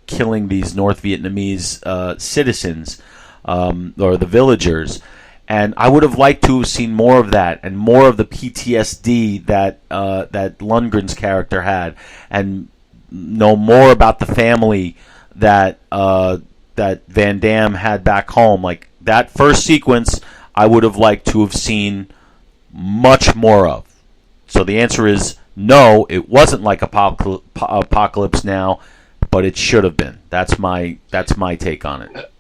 killing these North Vietnamese citizens or the villagers, and I would have liked to have seen more of that and more of the PTSD that Lundgren's character had, and know more about the family that Van Damme had back home. Like that first sequence, I would have liked to have seen much more of. So the answer is no, it wasn't like Apocalypse Now, but it should have been. That's my take on it.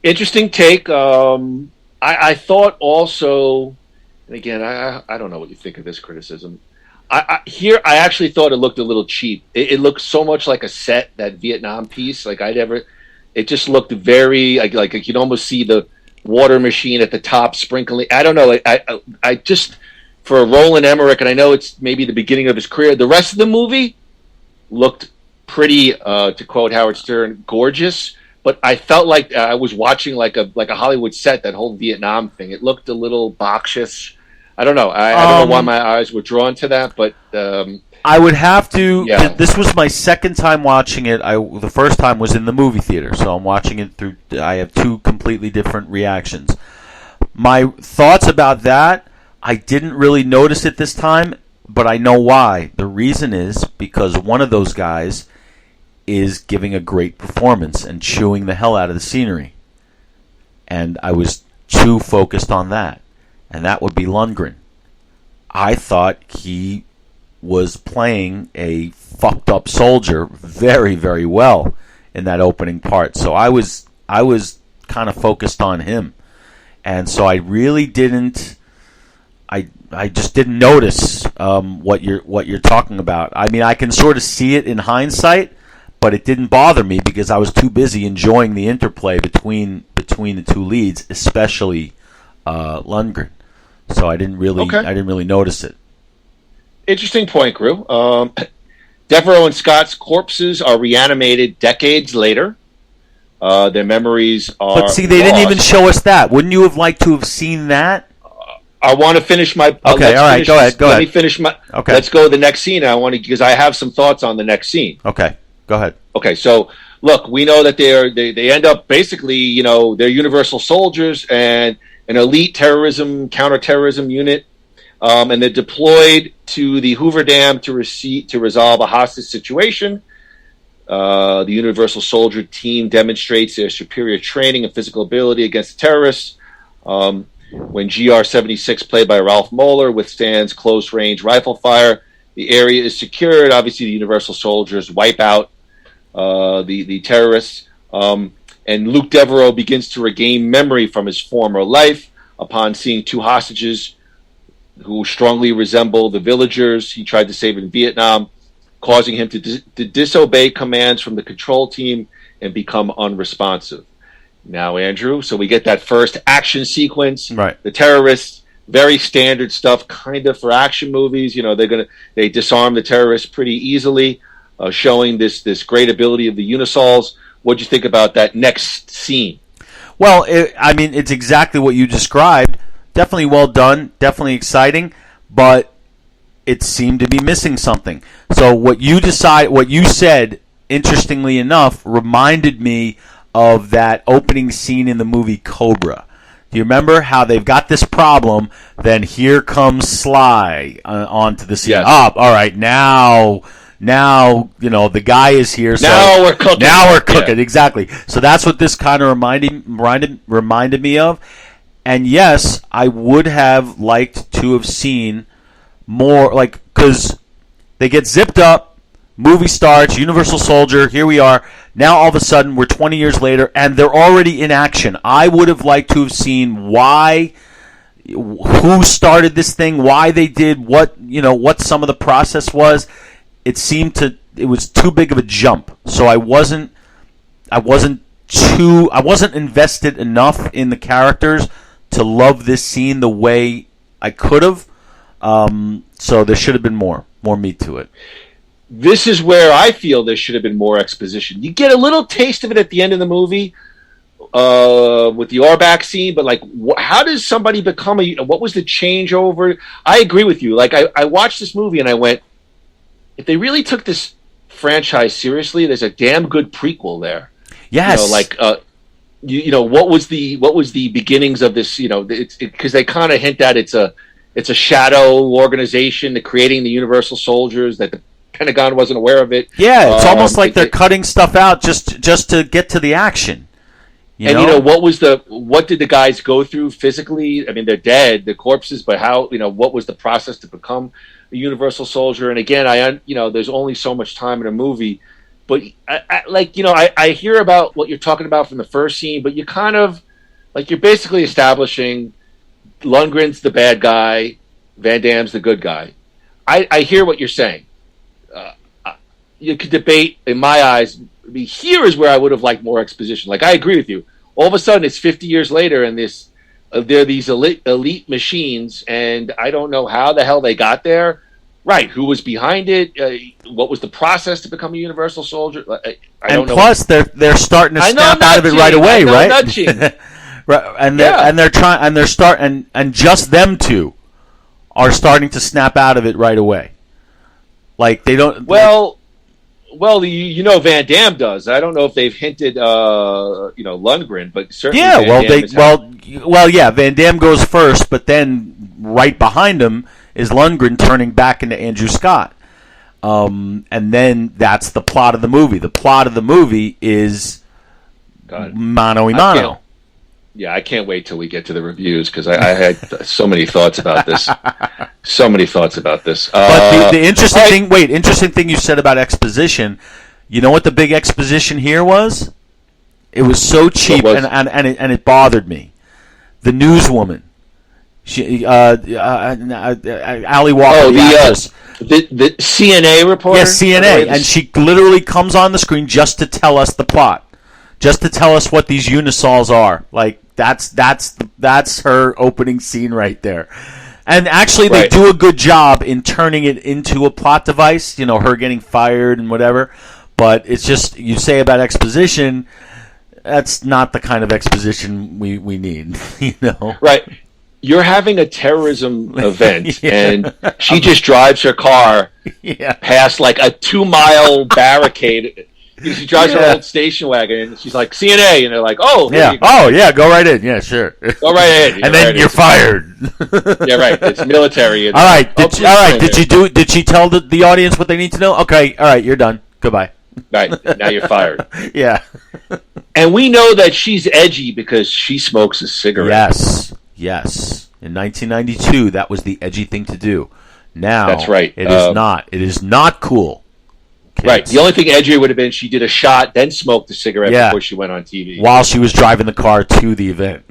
Interesting take. I thought also, and again, I don't know what you think of this criticism. I actually thought it looked a little cheap. It looked so much like a set, that Vietnam piece. It just looked very like you can almost see the water machine at the top sprinkling. I don't know. I just, for Roland Emmerich, and I know it's maybe the beginning of his career, the rest of the movie looked pretty, to quote Howard Stern, gorgeous. But I felt like I was watching like a Hollywood set. That whole Vietnam thing. It looked a little boxish. I don't know. I don't know why my eyes were drawn to that, but I would have to. Yeah. This was my second time watching it. The first time was in the movie theater, so I'm watching it through. I have two completely different reactions. My thoughts about that, I didn't really notice it this time, but I know why. The reason is because one of those guys is giving a great performance and chewing the hell out of the scenery, and I was too focused on that, and that would be Lundgren. I thought he was playing a fucked up soldier very, very well in that opening part. So I was kind of focused on him, and so I really didn't. I just didn't notice what you're talking about. I mean, I can sort of see it in hindsight, but it didn't bother me because I was too busy enjoying the interplay between the two leads, especially Lundgren. So I didn't really notice it. Interesting point, Groo. Devereaux and Scott's corpses are reanimated decades later. Their memories are. But see, they didn't even show us that. Wouldn't you have liked to have seen that? I want to finish my. Okay, all right, go ahead. Let me finish my. Okay. Let's go to the next scene. Because I have some thoughts on the next scene. Okay, go ahead. Okay, so look, we know that they end up basically, they're universal soldiers and an elite counterterrorism unit, and they're deployed to the Hoover Dam to resolve a hostage situation. The Universal Soldier team demonstrates their superior training and physical ability against terrorists. When GR-76, played by Ralph Moeller, withstands close-range rifle fire, the area is secured. Obviously, the Universal Soldiers wipe out the terrorists. And Luke Devereaux begins to regain memory from his former life upon seeing two hostages who strongly resemble the villagers he tried to save in Vietnam, causing him to disobey commands from the control team and become unresponsive. Now, Andrew, so we get that first action sequence. Right. The terrorists, very standard stuff, kind of for action movies. They disarm the terrorists pretty easily, showing this great ability of the Unisols. What'd you think about that next scene? Well, it's exactly what you described. Definitely well done, definitely exciting, but it seemed to be missing something. So what you said, interestingly enough, reminded me of that opening scene in the movie Cobra. Do you remember how they've got this problem, then here comes Sly onto the scene. Yes. All right, now the guy is here. So now we're cooking. Yeah. Exactly. So that's what this kind of reminded me of. And yes, I would have liked to have seen more, because they get zipped up, movie starts, Universal Soldier, here we are. Now all of a sudden we're 20 years later and they're already in action. I would have liked to have seen who started this thing, why they did, what some of the process was. It was too big of a jump. So I wasn't invested enough in the characters to love this scene the way I could have. So there should have been more meat to it. This is where I feel there should have been more exposition. You get a little taste of it at the end of the movie with the Orbach scene, but how does somebody become what was the changeover? I agree with you. I watched this movie and I went, if they really took this franchise seriously, there's a damn good prequel there. Yes. What was the beginnings of this? Because they kind of hint that it's a shadow organization, creating the Universal Soldiers, that the Pentagon wasn't aware of it. Yeah, it's almost like they're cutting stuff out just to get to the action. What did the guys go through physically? I mean, they're dead, the corpses, but how? What was the process to become a Universal Soldier? And again, there's only so much time in a movie, but I hear about what you're talking about from the first scene, but you kind of you're basically establishing Lundgren's the bad guy, Van Damme's the good guy. I hear what you're saying. You could debate, in my eyes, here is where I would have liked more exposition. I agree with you. All of a sudden, it's 50 years later, and there are these elite machines, and I don't know how the hell they got there. Right? Who was behind it? What was the process to become a Universal Soldier? I don't know. And plus, they're starting to snap out of it right away, right? Right, and just them two are starting to snap out of it right away. They don't. Well, Van Damme does. I don't know if they've hinted, Lundgren, but certainly. Yeah, Van Damme goes first, but then right behind him is Lundgren turning back into Andrew Scott, and then that's the plot of the movie. The plot of the movie is mano a mano. Yeah, I can't wait till we get to the reviews because I had so many thoughts about this. But the interesting thing you said about exposition, You know what the big exposition here was? It was so cheap, and it bothered me. The newswoman, Ali Walker, the CNA reporter. Yes, CNA, and she literally comes on the screen just to tell us the plot, just to tell us what these unisols are. Like that's her opening scene right there. And actually, they do a good job in turning it into a plot device. You know, her getting fired and whatever. But it's just, you say about exposition, that's not the kind of exposition we need, you know? Right. You're having a terrorism event, and she just drives her car past like a 2-mile barricade. She drives her old station wagon, and she's like, CNA, and they're like, oh, yeah, oh, yeah, go right in, yeah, sure. Go right in. And then you're fired. Yeah, right, it's military. All right, did she tell the audience what they need to know? Okay, all right, you're done. Goodbye. Right, now you're fired. Yeah. And we know that she's edgy because she smokes a cigarette. Yes. In 1992, that was the edgy thing to do. Now, that's right. It is not. It is not cool. Kids. Right. The only thing edgier would have been she did a shot, then smoked a cigarette before she went on TV. While she was driving the car to the event.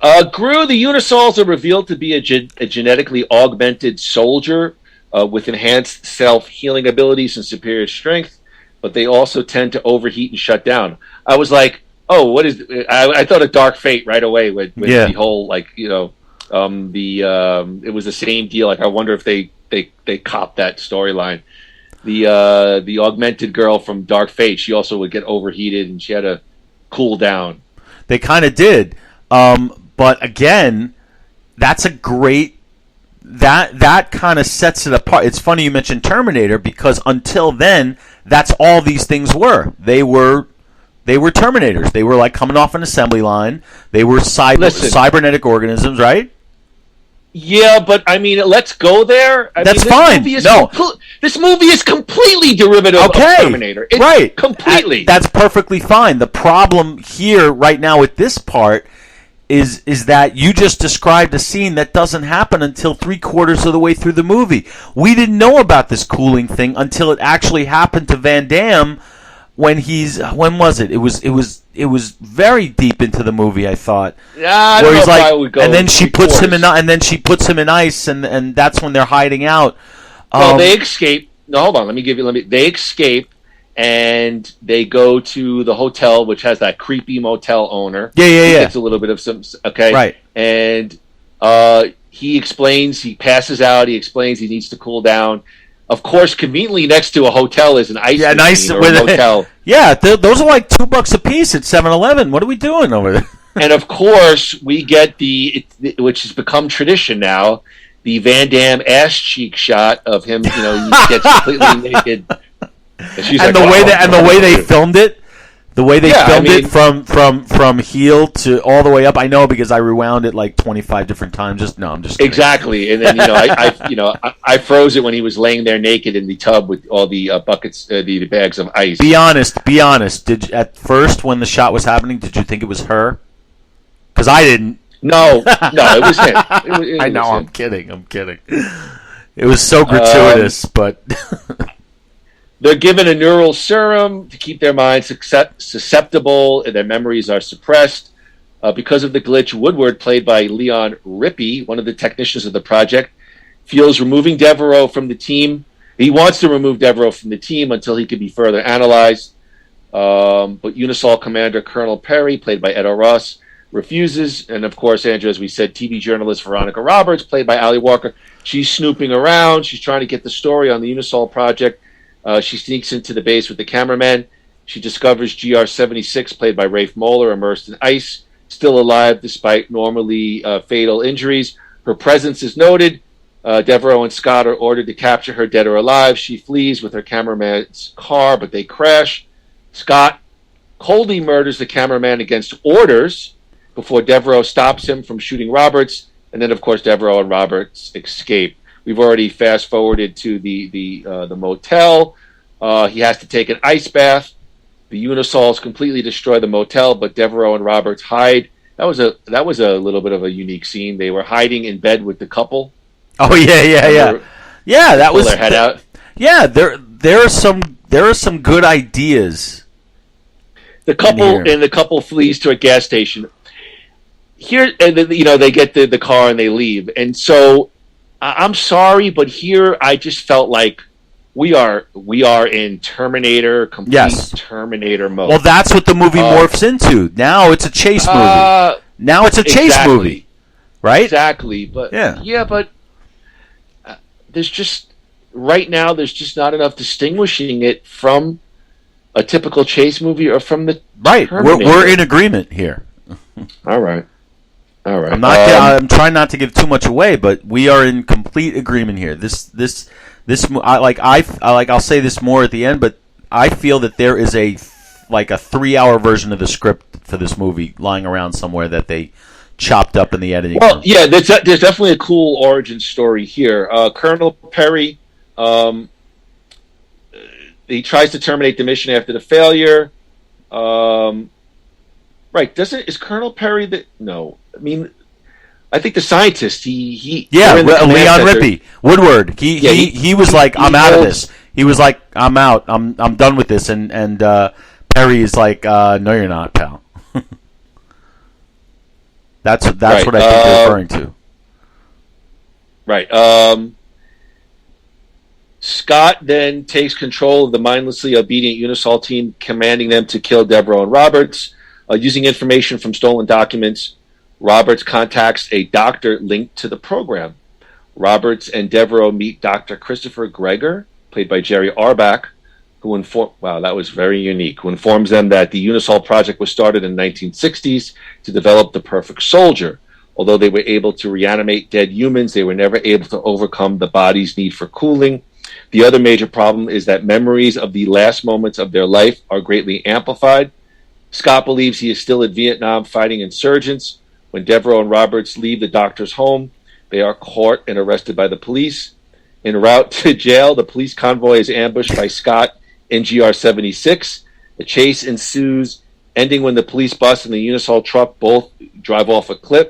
Groo, the Unisols are revealed to be a genetically augmented soldier with enhanced self-healing abilities and superior strength, but they also tend to overheat and shut down. I was like, oh, what is... I thought of Dark Fate right away with the whole, like, you know, it was the same deal. Like, I wonder if they copped that storyline. The augmented girl from Dark Fate, she also would get overheated and she had to cool down. They kind of did. But again, that's a great... That kind of sets it apart. It's funny you mentioned Terminator because until then, that's all these things were. They were Terminators. They were like coming off an assembly line. They were cybernetic organisms, right? Yeah, but I mean, let's go there. That's fine. This movie is completely derivative of Terminator. It's right. Completely. That's perfectly fine. The problem here right now with this part is that you just described a scene that doesn't happen until 3/4 of the way through the movie. We didn't know about this cooling thing until it actually happened to Van Damme when was it? It was very deep into the movie, I thought. Yeah, I don't know if I would go. And then she puts him in ice, and that's when they're hiding out. Well, they escape. No, hold on. They escape, and they go to the hotel, which has that creepy motel owner. Yeah. It's a little bit of some. Okay, right. And he explains. He passes out. He explains he needs to cool down. Of course, conveniently next to a hotel is an ice machine or a motel. Yeah, those are like $2 a piece at 7-Eleven. What are we doing over there? And of course, we get which has become tradition now, the Van Damme ass cheek shot of him. You know, he gets completely naked. And the way they filmed it. The way they filmed it from heel to all the way up, I know because I rewound it like 25 different times. I'm just kidding. Exactly. And then I froze it when he was laying there naked in the tub with all the buckets, the bags of ice. Be honest. At first, when the shot was happening, did you think it was her? Because I didn't. No, it was him. I know. I'm kidding. It was so gratuitous, but. They're given a neural serum to keep their minds susceptible and their memories are suppressed. Because of the glitch, Woodward, played by Leon Rippey, one of the technicians of the project, feels removing Devereaux from the team. He wants to remove Devereaux from the team until he can be further analyzed. But Unisol Commander Colonel Perry, played by Edo Ross, refuses. And of course, Andrew, as we said, TV journalist Veronica Roberts, played by Ali Walker, she's snooping around. She's trying to get the story on the Unisol project. She sneaks into the base with the cameraman. She discovers GR-76, played by Rafe Moeller, immersed in ice, still alive despite normally fatal injuries. Her presence is noted. Devereaux and Scott are ordered to capture her dead or alive. She flees with her cameraman's car, but they crash. Scott coldly murders the cameraman against orders before Devereaux stops him from shooting Roberts. And then, of course, Devereaux and Roberts escape. We've already fast-forwarded to the motel. He has to take an ice bath. The Unisols completely destroy the motel, but Devereaux and Roberts hide. That was a little bit of a unique scene. They were hiding in bed with the couple. Oh yeah. Yeah, that was their head out. Yeah, there are some good ideas. The couple flees to a gas station. Here, and they get the car and they leave. And so, I'm sorry, but here I just felt like we are in Terminator, complete Terminator mode. Well, that's what the movie morphs into. Now it's a chase movie. Now it's a chase movie, right? Exactly, but but there's just right now there's just not enough distinguishing it from a typical chase movie or from the Terminator. We're in agreement here. All right. I'm trying not to give too much away, but we are in complete agreement here. I'll say this more at the end, but I feel that there is a 3-hour version of the script for this movie lying around somewhere that they chopped up in the editing. Well, yeah, there's definitely a cool origin story here. Colonel Perry, he tries to terminate the mission after the failure. Right? Is Colonel Perry the? No, I mean, I think the scientist. Leon Rippey, Woodward. He was like, I'm out of this. He was like, I'm out. I'm done with this. And Perry is like, no, you're not, pal. That's what I think they're referring to. Right. Scott then takes control of the mindlessly obedient Unisol team, commanding them to kill Devereaux and Roberts. Using information from stolen documents, Roberts contacts a doctor linked to the program. Roberts and Devereaux meet Dr. Christopher Greger, played by Jerry Orbach, who that was very unique, who informs them that the Unisol project was started in the 1960s to develop the perfect soldier. Although they were able to reanimate dead humans, they were never able to overcome the body's need for cooling. The other major problem is that memories of the last moments of their life are greatly amplified. Scott believes he is still in Vietnam fighting insurgents. When Devereaux and Roberts leave the doctor's home, they are caught and arrested by the police. En route to jail, the police convoy is ambushed by Scott in GR-76. The chase ensues, ending when the police bus and the Unisol truck both drive off a cliff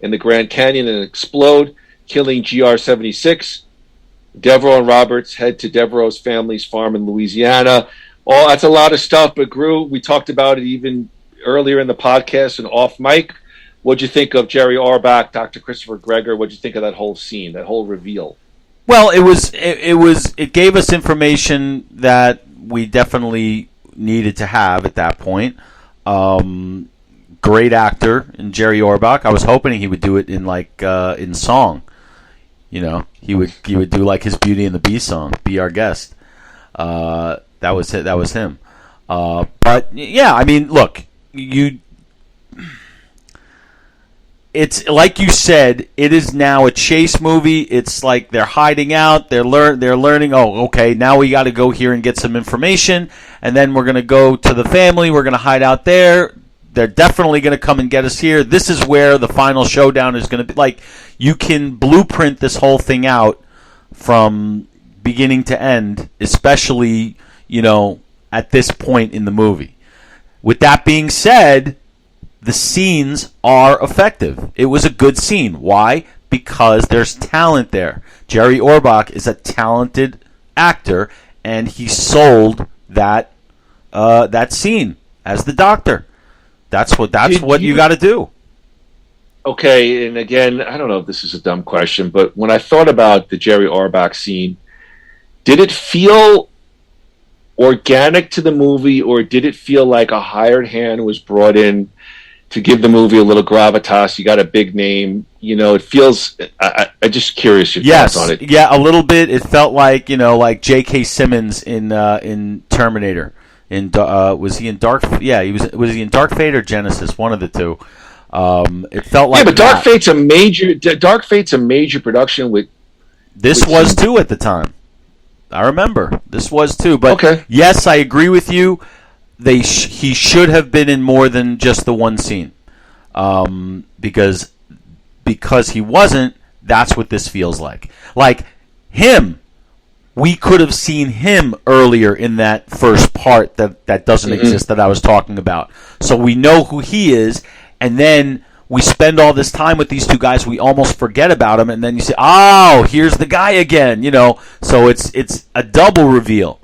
in the Grand Canyon and explode, killing GR-76. Devereaux and Roberts head to Devereaux's family's farm in Louisiana. Oh, that's a lot of stuff, but Groo, we talked about it even earlier in the podcast and off mic. What'd you think of Jerry Orbach, Dr. Christopher Greger? What'd you think of that whole scene, that whole reveal? Well, it gave us information that we definitely needed to have at that point. Great actor in Jerry Orbach. I was hoping he would do it in in song. He would do like his Beauty and the Beast song, Be Our Guest. That was it. That was him. But yeah, I mean, look, it's like you said. It is now a chase movie. It's like they're hiding out. They're learning. Oh, okay. Now we got to go here and get some information, and then we're gonna go to the family. We're gonna hide out there. They're definitely gonna come and get us here. This is where the final showdown is gonna be. Like, you can blueprint this whole thing out from beginning to end, especially at this point in the movie. With that being said, the scenes are effective. It was a good scene. Why? Because there's talent there. Jerry Orbach is a talented actor, and he sold that scene as the doctor. That's what you got to do. Okay, and again, I don't know if this is a dumb question, but when I thought about the Jerry Orbach scene, did it feel organic to the movie, or did it feel like a hired hand was brought in to give the movie a little gravitas? You got a big name, it feels, I'm just curious your thoughts on it. Yeah, a little bit. It felt like, like J.K. Simmons in Terminator. Was he in Dark? Yeah, was he in Dark Fate or Genesis? One of the two. It felt like, but Dark Fate's a major production with. This was too at the time. I remember this was too, but okay. Yes, I agree with you. He should have been in more than just the one scene, because he wasn't. That's what this feels like. Like him, we could have seen him earlier in that first part that doesn't exist that I was talking about. So we know who he is, and then we spend all this time with these two guys, we almost forget about them, and then you say, oh, here's the guy again, So it's a double reveal.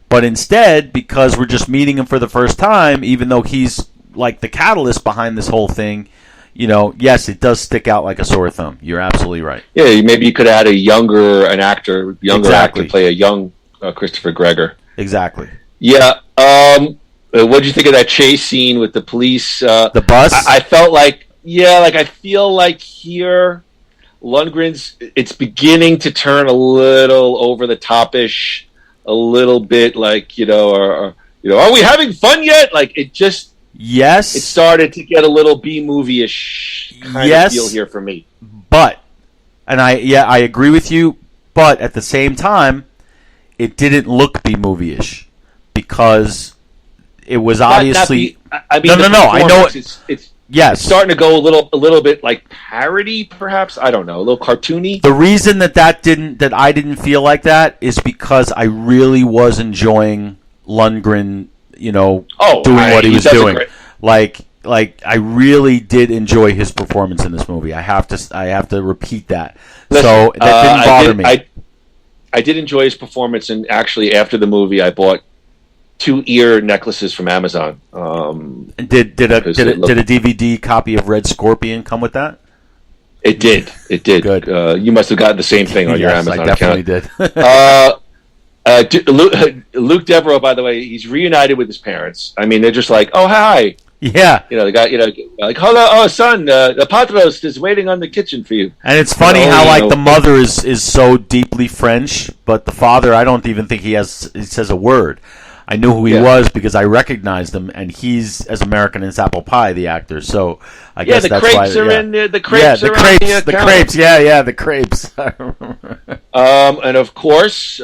But instead, because we're just meeting him for the first time, even though he's like the catalyst behind this whole thing, yes, it does stick out like a sore thumb. You're absolutely right. Yeah, maybe you could add an actor play a young Christopher Gregor. Exactly. Yeah. What did you think of that chase scene with the police? The bus? I felt like, I feel like here, it's beginning to turn a little over the top-ish, a little bit like, are we having fun yet? Like, it just... Yes. It started to get a little B-movie-ish kind of feel here for me. But, and I agree with you, but at the same time, it didn't look B-movie-ish because it was obviously... No. I know it's yes. It's starting to go a little bit like parody, perhaps. I don't know, a little cartoony. The reason that I didn't feel like that is because I really was enjoying Lundgren, doing what he was doing. Like I really did enjoy his performance in this movie. I have to repeat that. Listen, so that didn't bother me. I did enjoy his performance, and actually after the movie, I bought 2 ear necklaces from Amazon. Did a DVD copy of Red Scorpion come with that? It did. Good. You must have gotten the same thing on your Amazon account. I definitely did. Luke Devereaux, by the way, he's reunited with his parents. I mean, they're just like, oh, hi. Yeah. The guy, like, hello, oh, son, the Patros is waiting on the kitchen for you. And it's funny how the mother is so deeply French, but the father, I don't even think he says a word. I knew who he was because I recognized him, and he's as American as apple pie, the actor. So I guess that's why. The crepes are in the crepes. Yeah, the crepes. And of course,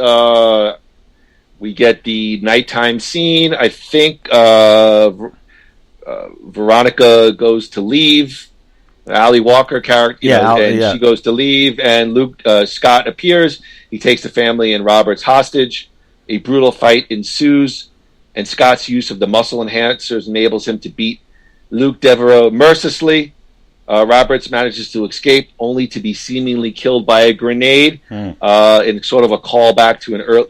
we get the nighttime scene. I think Veronica goes to leave. Ali Walker character, she goes to leave, and Scott appears. He takes the family and Roberts hostage. A brutal fight ensues, and Scott's use of the muscle enhancers enables him to beat Luke Devereaux mercilessly. Roberts manages to escape, only to be seemingly killed by a grenade, in sort of a callback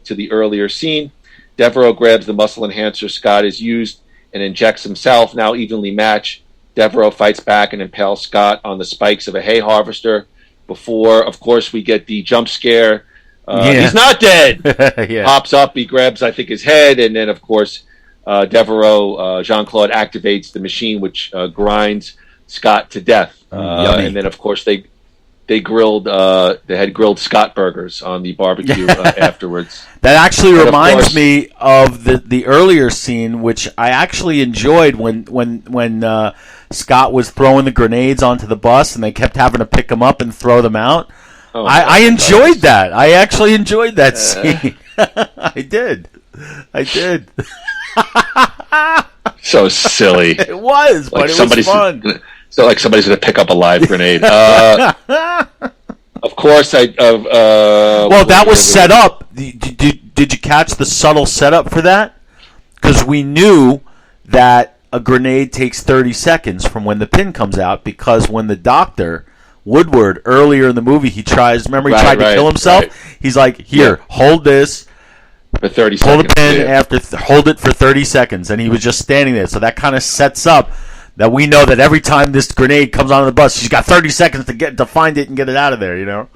to the earlier scene. Devereaux grabs the muscle enhancer Scott has used and injects himself, now evenly matched. Devereaux fights back and impales Scott on the spikes of a hay harvester. Before, of course, we get the jump scare. He's not dead. Pops up, he grabs, I think, his head, and then, of course, Devereaux, Jean-Claude activates the machine, which grinds Scott to death. And then, of course, they had grilled Scott burgers on the barbecue afterwards. That actually reminds me of the earlier scene, which I actually enjoyed when Scott was throwing the grenades onto the bus, and they kept having to pick them up and throw them out. I enjoyed that. I actually enjoyed that scene. I did. So silly. It was, but it was fun. So like somebody's going to pick up a live grenade. Of course, that was set up. Did you catch the subtle setup for that? Because we knew that a grenade takes 30 seconds from when the pin comes out, because when the doctor... Woodward, earlier in the movie, he tried to kill himself. Right. He's like, here, hold this. For 30 seconds. Hold the pin hold it for 30 seconds. And he was just standing there. So that kind of sets up that we know that every time this grenade comes onto the bus, she's got 30 seconds to find it and get it out of there,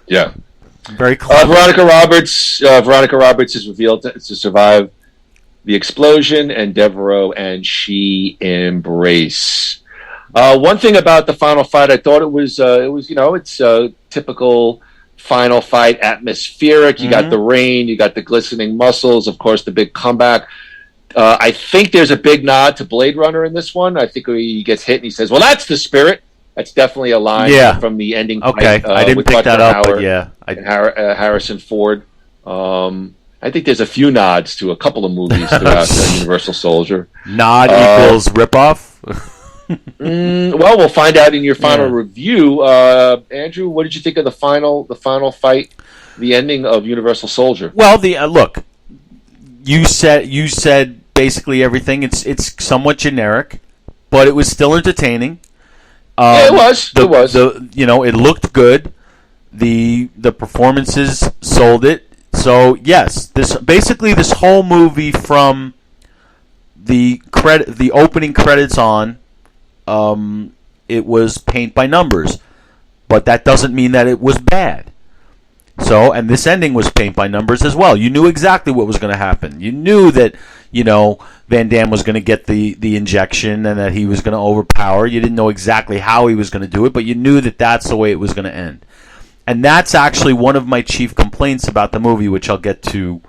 Yeah. Very clever. Veronica Roberts is revealed to survive the explosion, and Devereaux and she embrace. One thing about the final fight, I thought it was it's typical final fight, atmospheric. You got the rain, you got the glistening muscles, of course, the big comeback. I think there's a big nod to Blade Runner in this one. I think he gets hit and he says, well, that's the spirit. That's definitely a line from the ending fight. I didn't pick that up, but yeah. And Harrison Ford. I think there's a few nods to a couple of movies throughout Universal Soldier. Nod equals ripoff? Well, we'll find out in your final review. Andrew, what did you think of the final fight, the ending of Universal Soldier? Well, look, you said basically everything. It's somewhat generic, but it was still entertaining. It was. It looked good. The performances sold it. So yes, this whole movie from the opening credits on, it was paint by numbers, but that doesn't mean that it was bad. So, and this ending was paint by numbers as well. You knew exactly what was going to happen. You knew that, Van Damme was going to get the injection and that he was going to overpower. You didn't know exactly how he was going to do it, but you knew that that's the way it was going to end. And that's actually one of my chief complaints about the movie, which I'll get to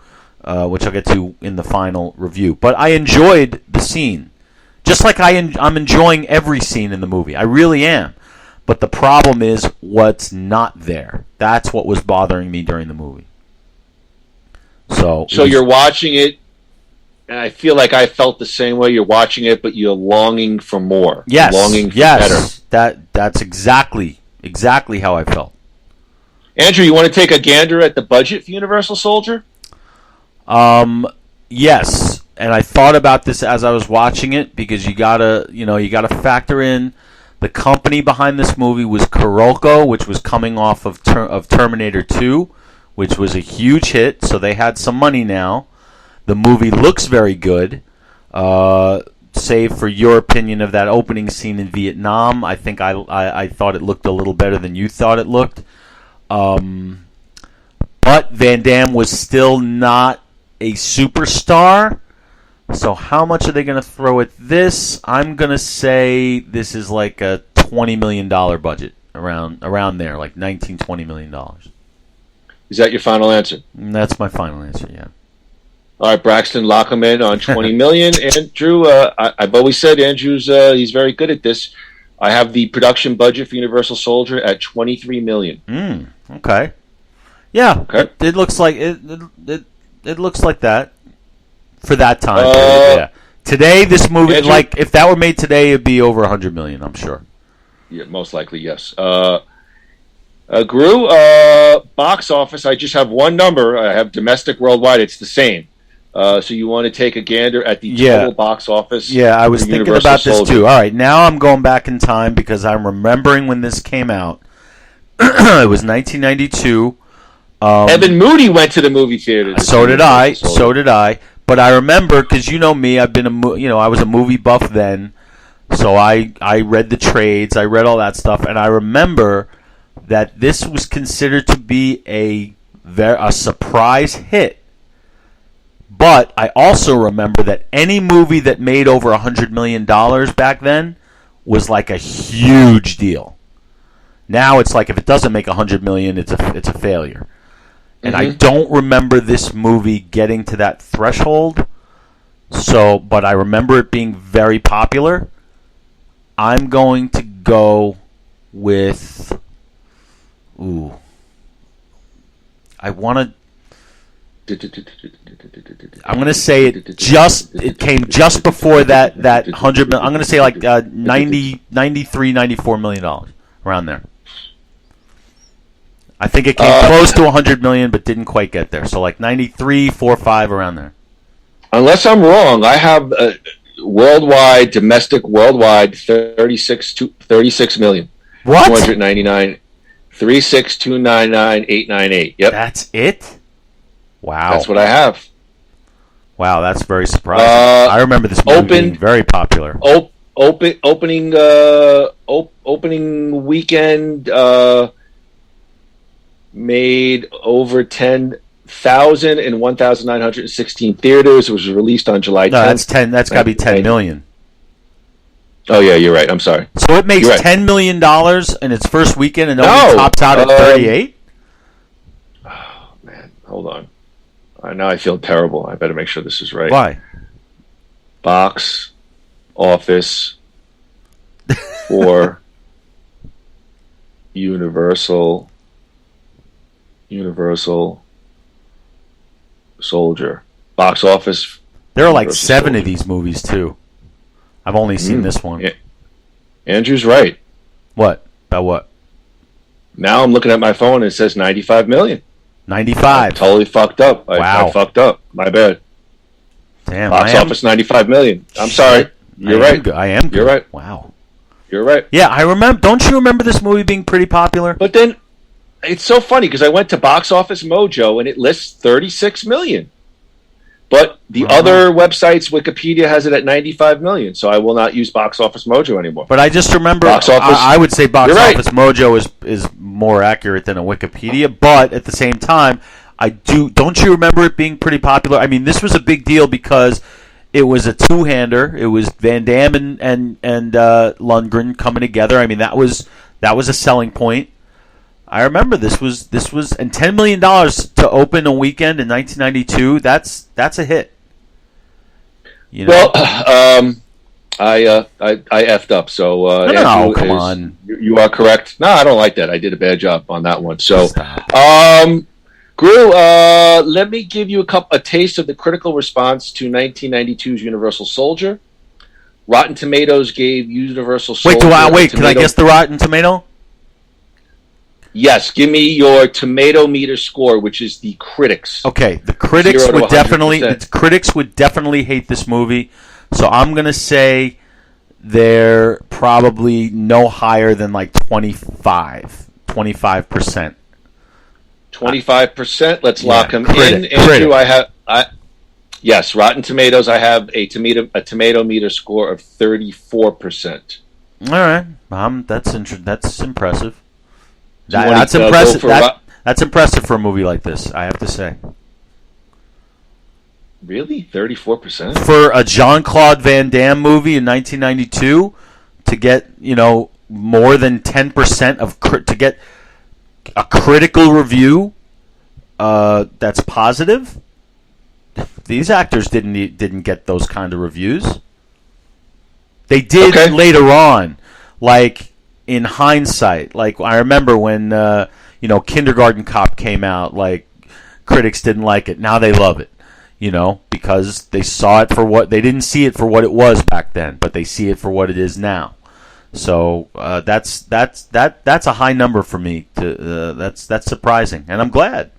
in the final review. But I enjoyed the scene, just like I'm enjoying every scene in the movie. I really am. But the problem is what's not there. That's what was bothering me during the movie. So you're watching it, and I feel like I felt the same way. You're watching it, but you're longing for more. Yes, longing for better. That's exactly how I felt. Andrew, you want to take a gander at the budget for Universal Soldier? Yes, and I thought about this as I was watching it because you gotta factor in the company behind this movie was Kuroko, which was coming off of Terminator 2, which was a huge hit, so they had some money now. The movie looks very good, save for your opinion of that opening scene in Vietnam. I think I thought it looked a little better than you thought it looked. But Van Damme was still not a superstar. So how much are they going to throw at this? I'm going to say this is like a $20 million budget, around there, like $19, $20 million. Is that your final answer? That's my final answer, yeah. All right, Braxton, lock him in on $20 million. Andrew, I've always said Andrew's he's very good at this. I have the production budget for Universal Soldier at $23 million. Okay. Yeah. Okay. It looks like it looks like that for that time period. Yeah. Today, this movie, Andrew, like if that were made today, it'd be over $100 million. I'm sure. Yeah, most likely, yes. Groo, box office. I just have one number. I have domestic worldwide. It's the same. So you want to take a gander at the total box office? Yeah, I was thinking about this too. All right, now I'm going back in time because I'm remembering when this came out. It was 1992. Evan Moody went to the movie theater. So did I. But I remember because you know me, I've been I was a movie buff then, so I read the trades, I read all that stuff, and I remember that this was considered to be a surprise hit. But I also remember that any movie that made over $100 million back then was like a huge deal. Now it's like if it doesn't make $100 million, it's a failure. And I don't remember this movie getting to that threshold. But I remember it being very popular. I'm going to go with. I'm going to say it came just before that 100 million. I'm going to say like 93, $94 million around there. I think it came close to 100 million, but didn't quite get there. So like 93, 4.5 around there. Unless I'm wrong, I have domestic worldwide 36 million. What? 299, 36,299,898. Yep. That's it. Wow. That's what I have. Wow, that's very surprising. I remember this movie being very popular. Opening weekend made over 10,000 in 1,916 theaters. It was released on July 10th. No, that's 10. That's got to be 10 million. Oh yeah, you're right. I'm sorry. So it makes $10 million in its first weekend, and only tops out at 38. Oh man, hold on. Now I feel terrible. I better make sure this is right. Why? Box office for Universal Soldier. Box office. There are like 7 of these movies too. I've only seen this one. Yeah. Andrew's right. What? About what? Now I'm looking at my phone and it says 95 million. 95. I totally fucked up. Wow. I fucked up. My bad. Damn. Box office 95 million. I'm sorry. You're right. I am good. You're right. Wow. You're right. Yeah, I remember. Don't you remember this movie being pretty popular? But then it's so funny because I went to Box Office Mojo and it lists 36 million. But the other websites, Wikipedia has it at 95 million, so I will not use Box Office Mojo anymore. But I just remember, I would say Box Office Mojo is more accurate than a Wikipedia. But at the same time, don't you remember it being pretty popular? I mean, this was a big deal because it was a two-hander. It was Van Damme and Lundgren coming together. I mean, that was a selling point. I remember this was and $10 million to open a weekend in 1992. That's a hit. You know? Well, I effed up. So no, come on. You are correct. No, I don't like that. I did a bad job on that one. So, Groo, let me give you a taste of the critical response to 1992's Universal Soldier. Rotten Tomatoes gave Universal Soldier. Can I guess the Rotten Tomato? Yes, give me your tomato meter score, which is the critics. Okay, the critics would definitely hate this movie. So I'm going to say they're probably no higher than like 25%. 25%. Let's lock them in. Andrew, yes, Rotten Tomatoes. I have a tomato meter score of 34%. All right, that's impressive. That's impressive. That's impressive for a movie like this, I have to say. Really? 34%? For a Jean-Claude Van Damme movie in 1992 to get, more than 10% to get a critical review that's positive. These actors didn't get those kind of reviews. They did later on, like in hindsight. Like I remember when Kindergarten Cop came out, like critics didn't like it. Now they love it, because they saw it for what they didn't see it for what it was back then, but they see it for what it is now. So that's a high number for me. That's surprising, and I'm glad.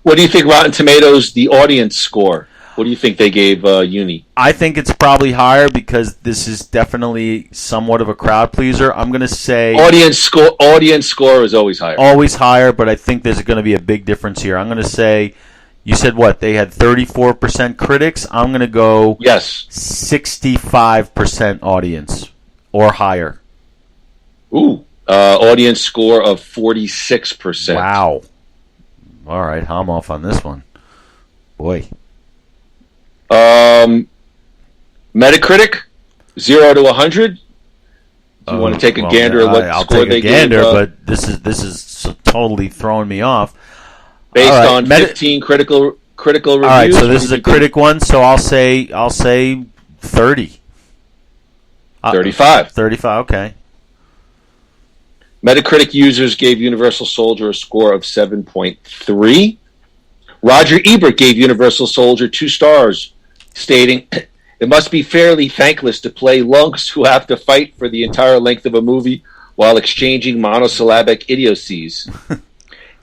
What do you think Rotten Tomatoes, the audience score? What do you think they gave Uni? I think it's probably higher because this is definitely somewhat of a crowd pleaser. I'm going to say audience score is always higher. Always higher, but I think there's going to be a big difference here. I'm going to say, you said what? They had 34% critics. I'm going to go 65% audience or higher. Ooh, audience score of 46%. Wow. All right, I'm off on this one. Boy. Metacritic, 0 to 100. Do you want to take a gander at what I'll score take they a gander, gave? But this is totally throwing me off. Based on 15 critical reviews. All right, so this is a critic one, so I'll say 30. 35. 35, okay. Metacritic users gave Universal Soldier a score of 7.3. Roger Ebert gave Universal Soldier 2 stars, stating, "It must be fairly thankless to play lunks who have to fight for the entire length of a movie while exchanging monosyllabic idiocies."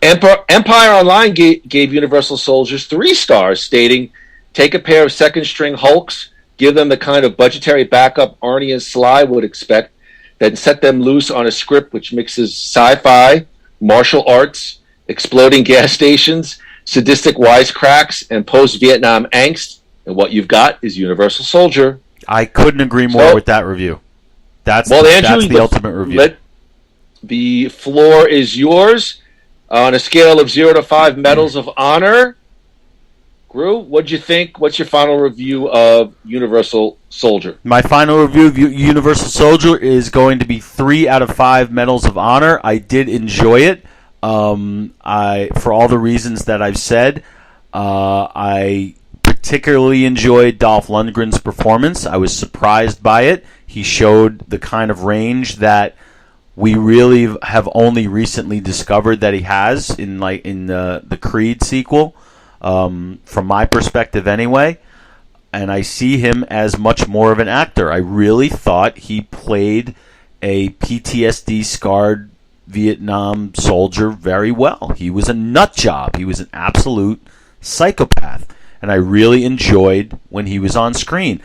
Empire Online gave Universal Soldiers 3 stars, stating, "Take a pair of second-string Hulks, give them the kind of budgetary backup Arnie and Sly would expect, then set them loose on a script which mixes sci-fi, martial arts, exploding gas stations, sadistic wisecracks, and post-Vietnam angst, and what you've got is Universal Soldier." I couldn't agree more with that review. That's the ultimate review. The floor is yours. On a scale of 0 to 5 medals of honor, Groo, what'd you think? What's your final review of Universal Soldier? My final review of Universal Soldier is going to be 3 out of 5 medals of honor. I did enjoy it. For all the reasons that I've said, I particularly enjoyed Dolph Lundgren's performance. I was surprised by it. He showed the kind of range that we really have only recently discovered that he has in the Creed sequel, from my perspective anyway. And I see him as much more of an actor. I really thought he played a PTSD-scarred Vietnam soldier very well. He was a nut job. He was an absolute psychopath. And I really enjoyed when he was on screen.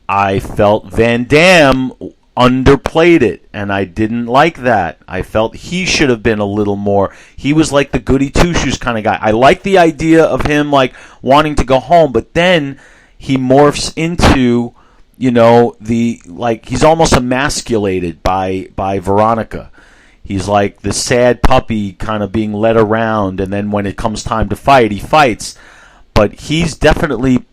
I felt Van Damme underplayed it, and I didn't like that. I felt he should have been a little more. He was like the goody two-shoes kind of guy. I like the idea of him like wanting to go home, but then he morphs into, he's almost emasculated by Veronica. He's like the sad puppy kind of being led around, and then when it comes time to fight, he fights. But he's definitely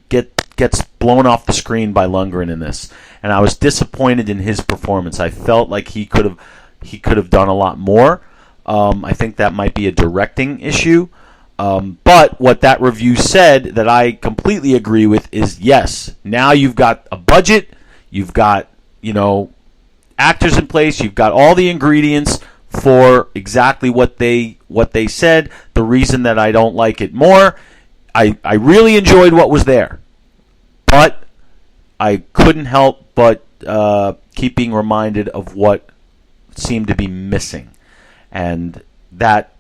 gets blown off the screen by Lundgren in this, and I was disappointed in his performance. I felt like he could have done a lot more. I think that might be a directing issue. But what that review said that I completely agree with is, yes, now you've got a budget, you've got actors in place, you've got all the ingredients for exactly what they said. The reason that I don't like it more, I really enjoyed what was there, but I couldn't help but keep being reminded of what seemed to be missing, and that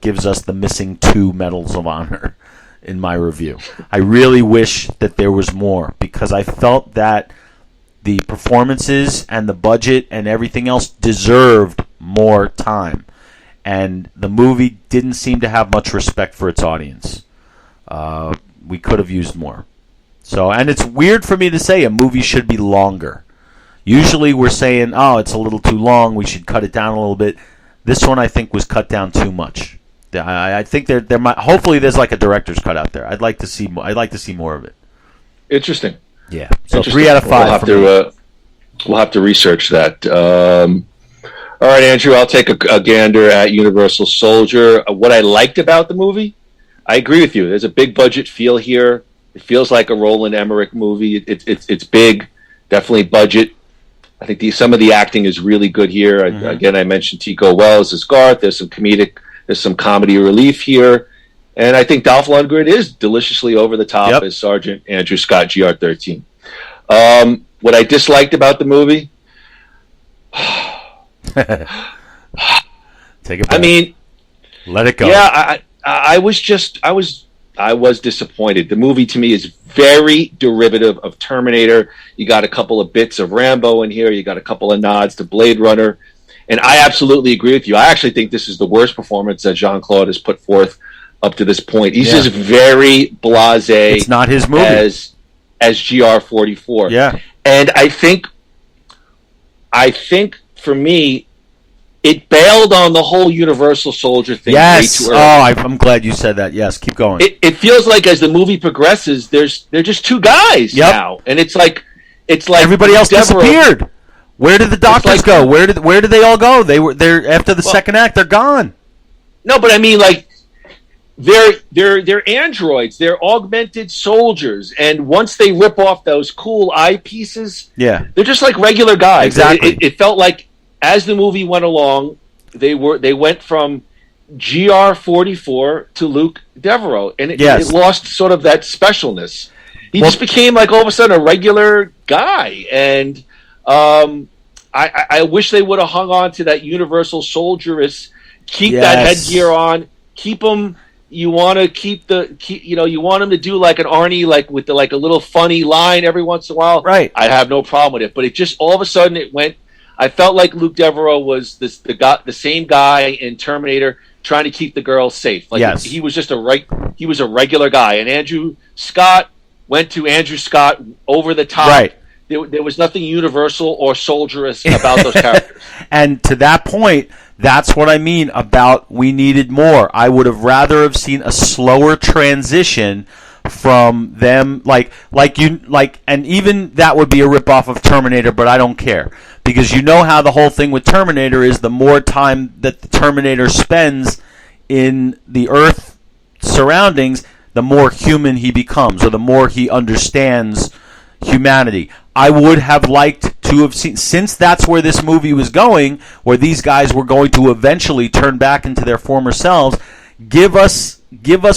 gives us the missing 2 medals of honor in my review. I really wish that there was more, because I felt that the performances and the budget and everything else deserved more time. And the movie didn't seem to have much respect for its audience. We could have used more. So, and it's weird for me to say a movie should be longer. Usually we're saying, oh, it's a little too long, we should cut it down a little bit. This one I think was cut down too much. I think there might, hopefully there's like a director's cut out there. I'd like to see more of it. Interesting. Yeah. So 3 out of 5. We'll have to research that. All right, Andrew, I'll take a gander at Universal Soldier. What I liked about the movie, I agree with you. There's a big budget feel here. It feels like a Roland Emmerich movie. It's big, definitely budget. I think some of the acting is really good here. Again, I mentioned Tico Wells as Garth. There's some comedy relief here. And I think Dolph Lundgren is deliciously over the top as Sergeant Andrew Scott, GR-13. What I disliked about the movie... Take it back. I mean... Let it go. Yeah, I was disappointed. The movie, to me, is very derivative of Terminator. You got a couple of bits of Rambo in here. You got a couple of nods to Blade Runner. And I absolutely agree with you. I actually think this is the worst performance that Jean-Claude has put forth up to this point. He's just very blasé. It's not his movie. As GR-44. Yeah. And I think for me, it bailed on the whole Universal Soldier thing way too early. I'm glad you said that. Yes, keep going. It feels like as the movie progresses, they're just 2 guys now. And it's like everybody else disappeared. Where did the doctors go? Where did they all go? They're after the second act, they're gone. No, but I mean, like, they're androids. They're augmented soldiers, and once they rip off those cool eyepieces, they're just like regular guys. Exactly. It felt like as the movie went along, they went from GR-44 to Luke Devereaux, and it lost sort of that specialness. He just became like all of a sudden a regular guy, and I wish they would have hung on to that Universal Soldieress. Keep that headgear on. Keep them. You want to you want him to do like an Arnie, like with a little funny line every once in a while. Right. I have no problem with it, but it just all of a sudden it went. I felt like Luke Devereaux was the same guy in Terminator trying to keep the girl safe. Like he was just he was a regular guy, and Andrew Scott went to Andrew Scott over the top. Right. There was nothing universal or soldierous about those characters. And to that point, that's what I mean about we needed more. I would have rather have seen a slower transition from them, and even that would be a ripoff of Terminator, but I don't care. Because you know how the whole thing with Terminator is the more time that the Terminator spends in the Earth surroundings, the more human he becomes, or the more he understands humanity. I would have liked to have seen, since that's where this movie was going, where these guys were going to eventually turn back into their former selves, give us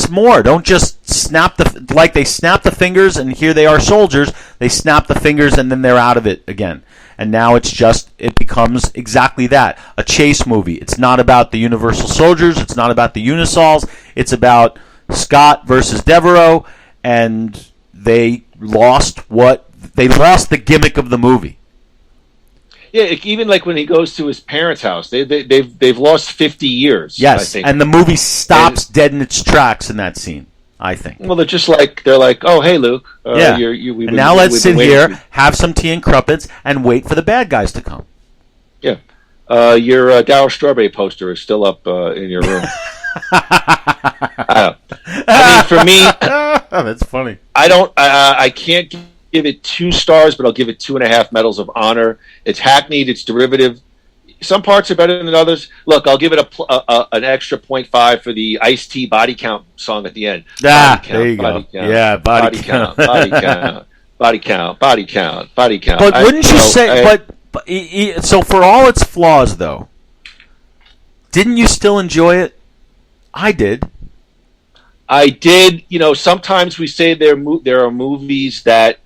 more. Don't just they snap the fingers and here they are soldiers. They snap the fingers and then they're out of it again. And now it becomes exactly that, a chase movie. It's not about the Universal Soldiers. It's not about the Unisols. It's about Scott versus Devereaux, and they lost what they lost the gimmick of the movie. Yeah, even like when he goes to his parents' house, they've lost 50 years. Yes, I think. and the movie stops dead in its tracks in that scene, I think. Well, they're like, oh, hey, Luke. Yeah. And now let's sit here, have some tea and crumpets, and wait for the bad guys to come. Yeah. Your Darryl Strawberry poster is still up in your room. I mean, for me, that's funny. I can't give it 2 stars, but I'll give it 2.5 medals of honor. It's hackneyed, it's derivative. Some parts are better than others. Look, I'll give it an extra 0.5 for the Ice-T Body Count song at the end. Ah, body count, there you body go. Count, yeah, body count, body count, body count, body count, body count. But wouldn't you say? So for all its flaws, though, didn't you still enjoy it? I did. I did. Sometimes we say there are movies that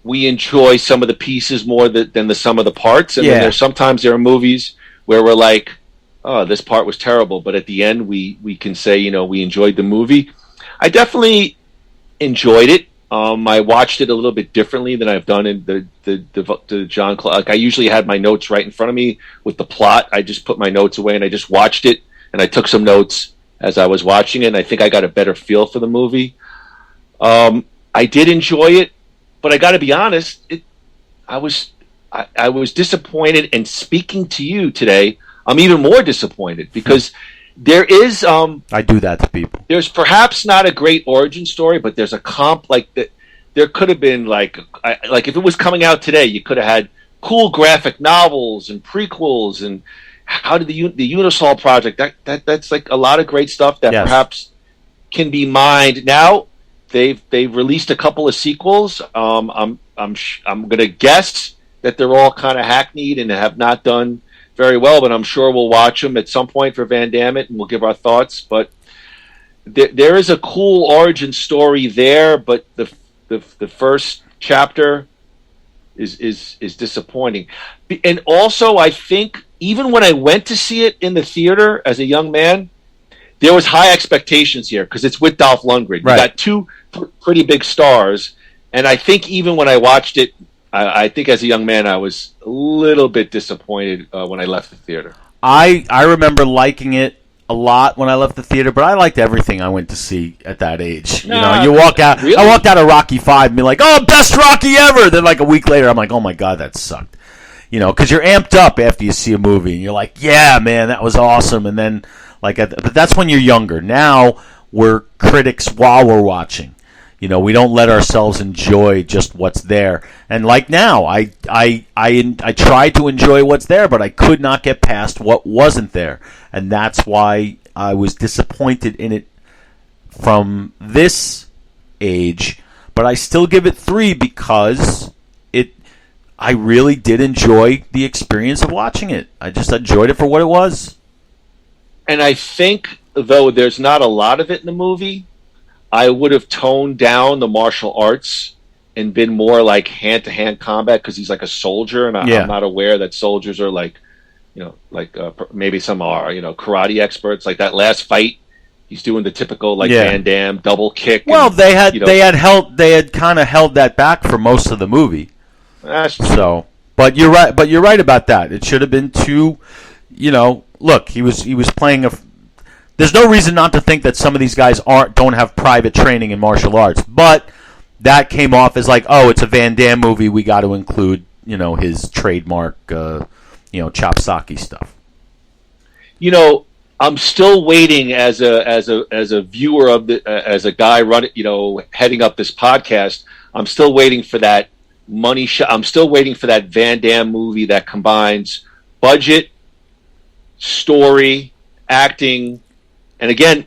we enjoy some of the pieces more than the sum of the parts, and then sometimes there are movies where we're like, "Oh, this part was terrible," but at the end we can say, we enjoyed the movie. I definitely enjoyed it. I watched it a little bit differently than I've done in the John Claude. Like I usually had my notes right in front of me with the plot. I just put my notes away and I just watched it, and I took some notes as I was watching it, and I think I got a better feel for the movie. I did enjoy it, but I got to be honest, I was disappointed. And speaking to you today, I'm even more disappointed because there is. I do that to people. There's perhaps not a great origin story, but there's a comp like that. There could have been like if it was coming out today, you could have had cool graphic novels and prequels and. How did the Unisol project? That's like a lot of great stuff that perhaps can be mined. Now they've released a couple of sequels. I'm going to guess that they're all kind of hackneyed and have not done very well, but I'm sure we'll watch them at some point for Van Dammit and we'll give our thoughts. But there is a cool origin story there, but the first chapter is disappointing. And also, I think. Even when I went to see it in the theater as a young man, there was high expectations here because it's with Dolph Lundgren. Right. You got 2 pretty big stars, and I think even when I watched it, I think as a young man I was a little bit disappointed when I left the theater. I remember liking it a lot when I left the theater, but I liked everything I went to see at that age. You walk out. Really? I walked out of Rocky 5 and be like, "Oh, best Rocky ever!" Then like a week later, I'm like, "Oh my god, that sucked." Because you're amped up after you see a movie, and you're like, "Yeah, man, that was awesome." And then, but that's when you're younger. Now we're critics while we're watching. We don't let ourselves enjoy just what's there. And like now, I tried to enjoy what's there, but I could not get past what wasn't there, and that's why I was disappointed in it from this age. But I still give it 3 because I really did enjoy the experience of watching it. I just enjoyed it for what it was. And I think, though there's not a lot of it in the movie, I would have toned down the martial arts and been more like hand-to-hand combat because he's like a soldier, and I'm not aware that soldiers are maybe some are, karate experts. Like that last fight, he's doing the typical Van Damme double kick. Well, they had kind of held that back for most of the movie. So, but you're right. But you're right about that. It should have been 2. Look, he was playing a. There's no reason not to think that some of these guys don't have private training in martial arts, but that came off as like, oh, it's a Van Damme movie. We got to include, his trademark, chopsaki stuff. I'm still waiting as a viewer of as a guy heading up this podcast. I'm still waiting for that money shot. I'm still waiting for that Van Damme movie that combines budget, story, acting, and again,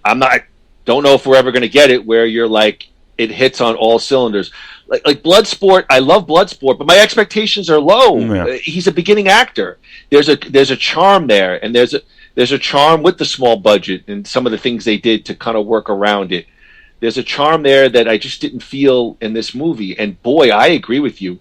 don't know if we're ever going to get it where you're like it hits on all cylinders. Like Bloodsport, I love Bloodsport, but my expectations are low. Yeah. He's a beginning actor. There's a charm there, and there's a charm with the small budget and some of the things they did to kind of work around it. There's a charm there that I just didn't feel in this movie. And boy, I agree with you.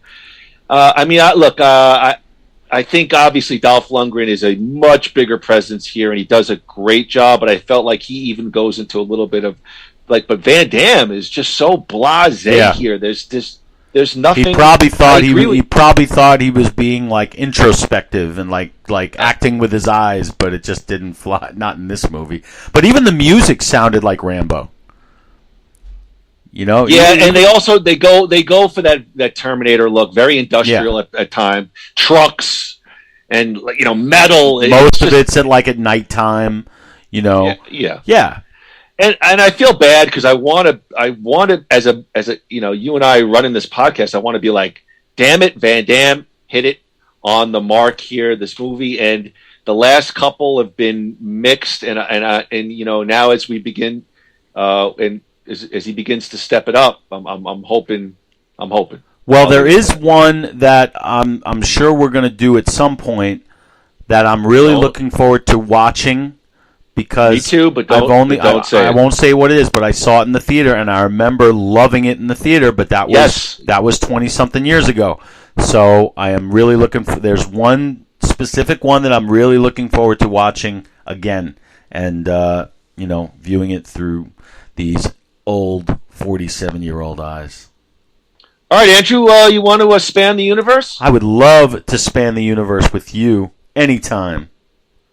I think obviously Dolph Lundgren is a much bigger presence here, and he does a great job. But I felt like he even goes into a little bit of but Van Damme is just so blasé here. There's There's nothing. He probably thought he was being like introspective and like acting with his eyes, but it just didn't fly. Not in this movie. But even the music sounded like Rambo. Yeah, and they go for that Terminator look, very industrial at time. Trucks and metal. Most of it's at nighttime. Yeah. And I feel bad because I want to as a you and I running this podcast, I want to be like, damn it, Van Damme hit it on the mark here. This movie and the last couple have been mixed, and now as we begin and as he begins to step it up, I'm hoping. Well, there is one that I'm sure we're going to do at some point that I'm really looking forward to watching. Because me too, but I won't say what it is, but I saw it in the theater and I remember loving it in the theater. But that was 20-something years ago. So I am really looking for. There's one specific one that I'm really looking forward to watching again, and viewing it through these old 47-year-old eyes. All right, Andrew, you want to span the universe? I would love to span the universe with you anytime.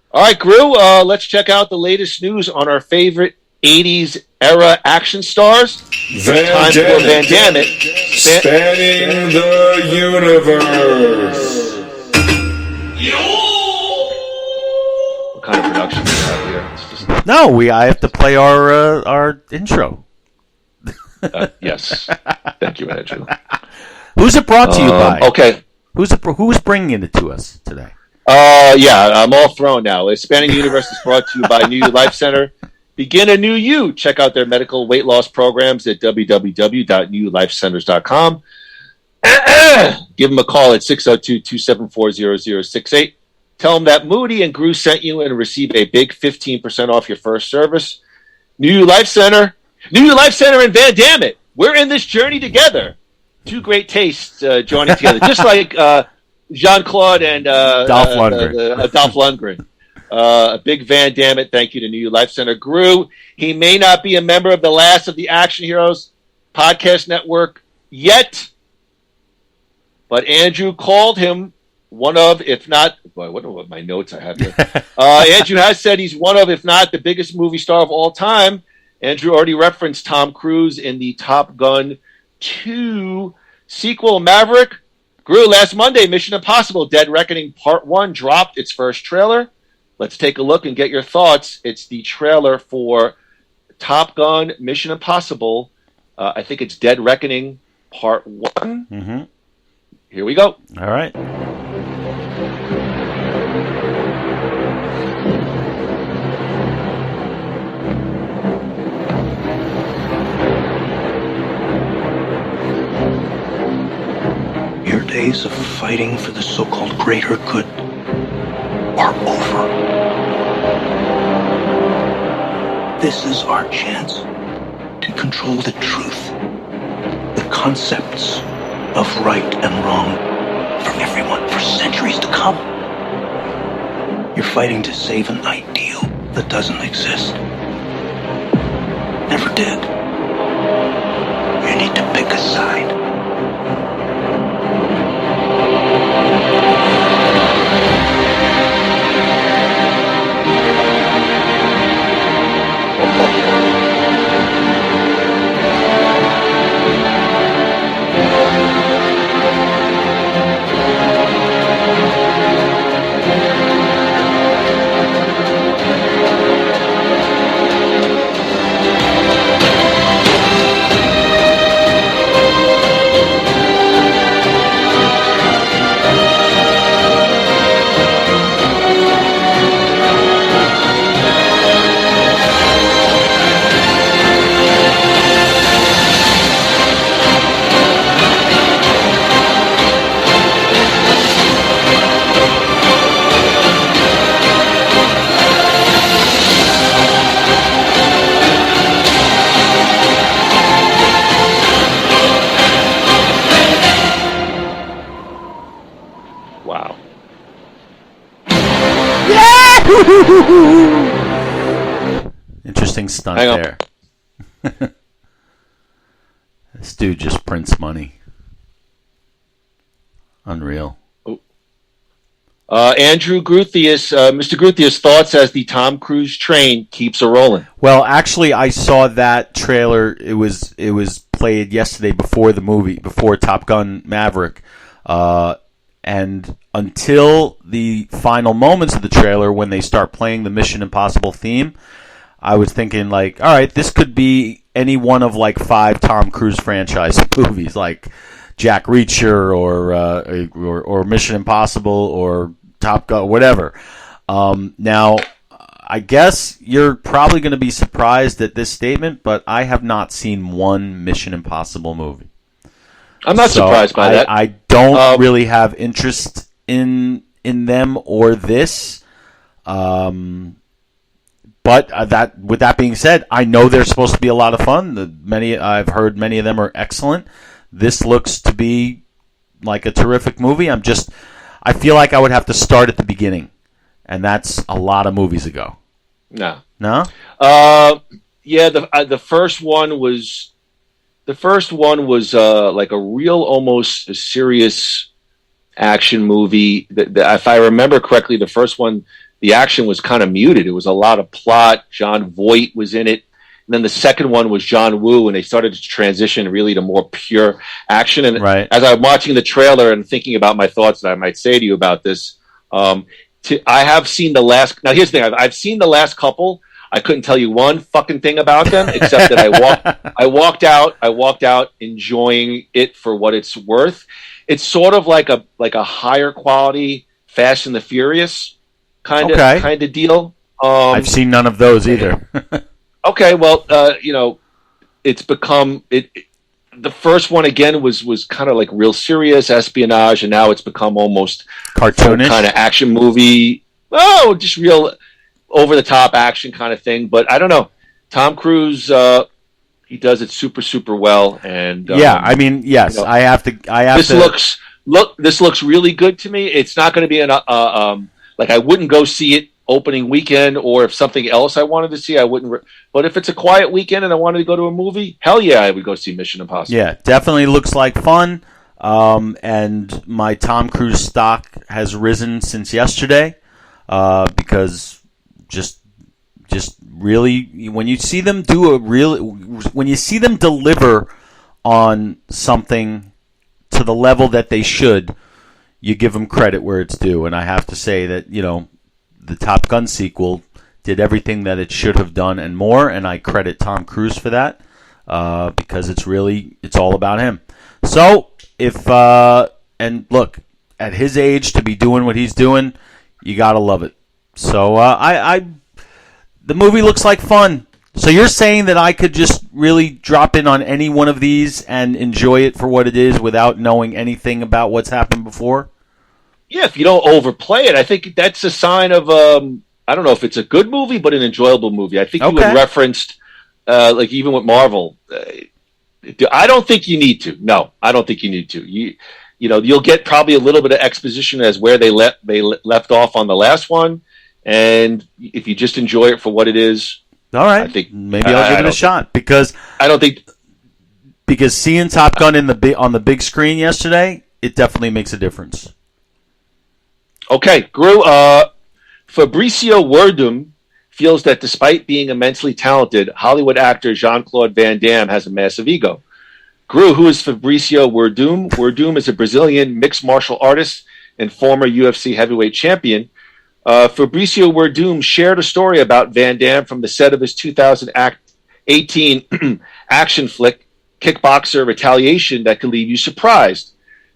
All right, Groo, let's check out the latest news on our favorite 80s era action stars. Van Dammit, spanning the universe. What kind of production do you have here? It's just... No, I have to play our intro. Yes. Thank you, Andrew. Who's it brought to you by? Okay. Who's bringing it to us today? I'm all thrown now. Spanning the Universe is brought to you by New You Life Center. Begin a new you. Check out their medical weight loss programs at www.newlifecenters.com. Give them a call at 602-274-0068. Tell them that Moody and Groo sent you and receive a big 15% off your first service. New You Life Center and Van Dammit. We're in this journey together. Two great tastes joining together. Just like Jean-Claude and Dolph Lundgren. Dolph Lundgren. A big Van Dammit thank you to New You Life Center. Groo, he may not be a member of the last of the Action Heroes podcast network yet, but Andrew called him one of, if not, boy, what my notes I have here. Andrew has said he's one of, if not the biggest movie star of all time. Andrew already referenced Tom Cruise in the Top Gun 2 sequel, Maverick. Groo, last Monday, Mission Impossible Dead Reckoning Part 1 dropped its first trailer. Let's take a look and get your thoughts. It's the trailer for Top Gun Mission Impossible. I think it's Dead Reckoning Part 1. Mm-hmm. Here we go. All right. Your days of fighting for the so-called greater good are over. This is our chance to control the truth, the concepts of right and wrong for everyone for centuries to come. You're fighting to save an ideal that doesn't exist. Never did. You need to pick a side. Interesting stunt there. This dude just prints money. Unreal. Andrew Gruthius, Mr. Gruthius, thoughts as the Tom Cruise train keeps a rolling. Well, actually, I saw that trailer. It was played yesterday before the movie, before Top Gun Maverick, and until the final moments of the trailer, when they start playing the Mission Impossible theme, I was thinking like, all right, this could be any one of like 5 Tom Cruise franchise movies, like Jack Reacher or Mission Impossible or Top Gun, whatever. Now, I guess you're probably going to be surprised at this statement, but I have not seen one Mission Impossible movie. I'm not surprised by that. I don't really have interest in them or this. But with that being said, I know they're supposed to be a lot of fun. I've heard many of them are excellent. This looks to be like a terrific movie. I feel like I would have to start at the beginning, and that's a lot of movies ago. No. Yeah, the first one was like a real, almost serious action movie. If I remember correctly, the first one, the action was kind of muted. It was a lot of plot. John Voight was in it. And then the second one was John Woo, and they started to transition really to more pure action. And as I'm watching the trailer and thinking about my thoughts that I might say to you about this, I have seen the last. Now, here's the thing: I've seen the last couple. I couldn't tell you one fucking thing about them, except that I walked out enjoying it for what it's worth. It's sort of like a higher quality Fast and the Furious kind of deal. I've seen none of those either. Okay, well, it's become it. The first one again was kind of like real serious espionage, and now it's become almost cartoonish kind of action movie. Oh, just real over the top action kind of thing. But I don't know. Tom Cruise, he does it super, super well. And I mean, yes, I have to. This looks really good to me. It's not going to be like I wouldn't go see it opening weekend, or if something else I wanted to see, I wouldn't. But if it's a quiet weekend and I wanted to go to a movie, hell yeah, I would go see Mission Impossible. Yeah, definitely looks like fun. And my Tom Cruise stock has risen since yesterday because just really, when you see them when you see them deliver on something to the level that they should, you give them credit where it's due. And I have to say that the Top Gun sequel did everything that it should have done and more, and I credit Tom Cruise for that because it's all about him. So and look, at his age to be doing what he's doing, you gotta love it. So the movie looks like fun. So you're saying that I could just really drop in on any one of these and enjoy it for what it is without knowing anything about what's happened before? Yeah, if you don't overplay it, I think that's a sign of I don't know if it's a good movie, but an enjoyable movie. I think you had referenced like even with Marvel. I don't think you need to. No, I don't think you need to. You'll get probably a little bit of exposition as where they left off on the last one, and if you just enjoy it for what it is, all right. I think maybe I'll give it a shot because seeing Top Gun on the big screen yesterday, it definitely makes a difference. Okay, Groo. Fabricio Werdum feels that despite being immensely talented, Hollywood actor Jean-Claude Van Damme has a massive ego. Groo, who is Fabricio Werdum? Werdum is a Brazilian mixed martial artist and former UFC heavyweight champion. Fabricio Werdum shared a story about Van Damme from the set of his 2018 action flick, Kickboxer Retaliation, that could leave you surprised.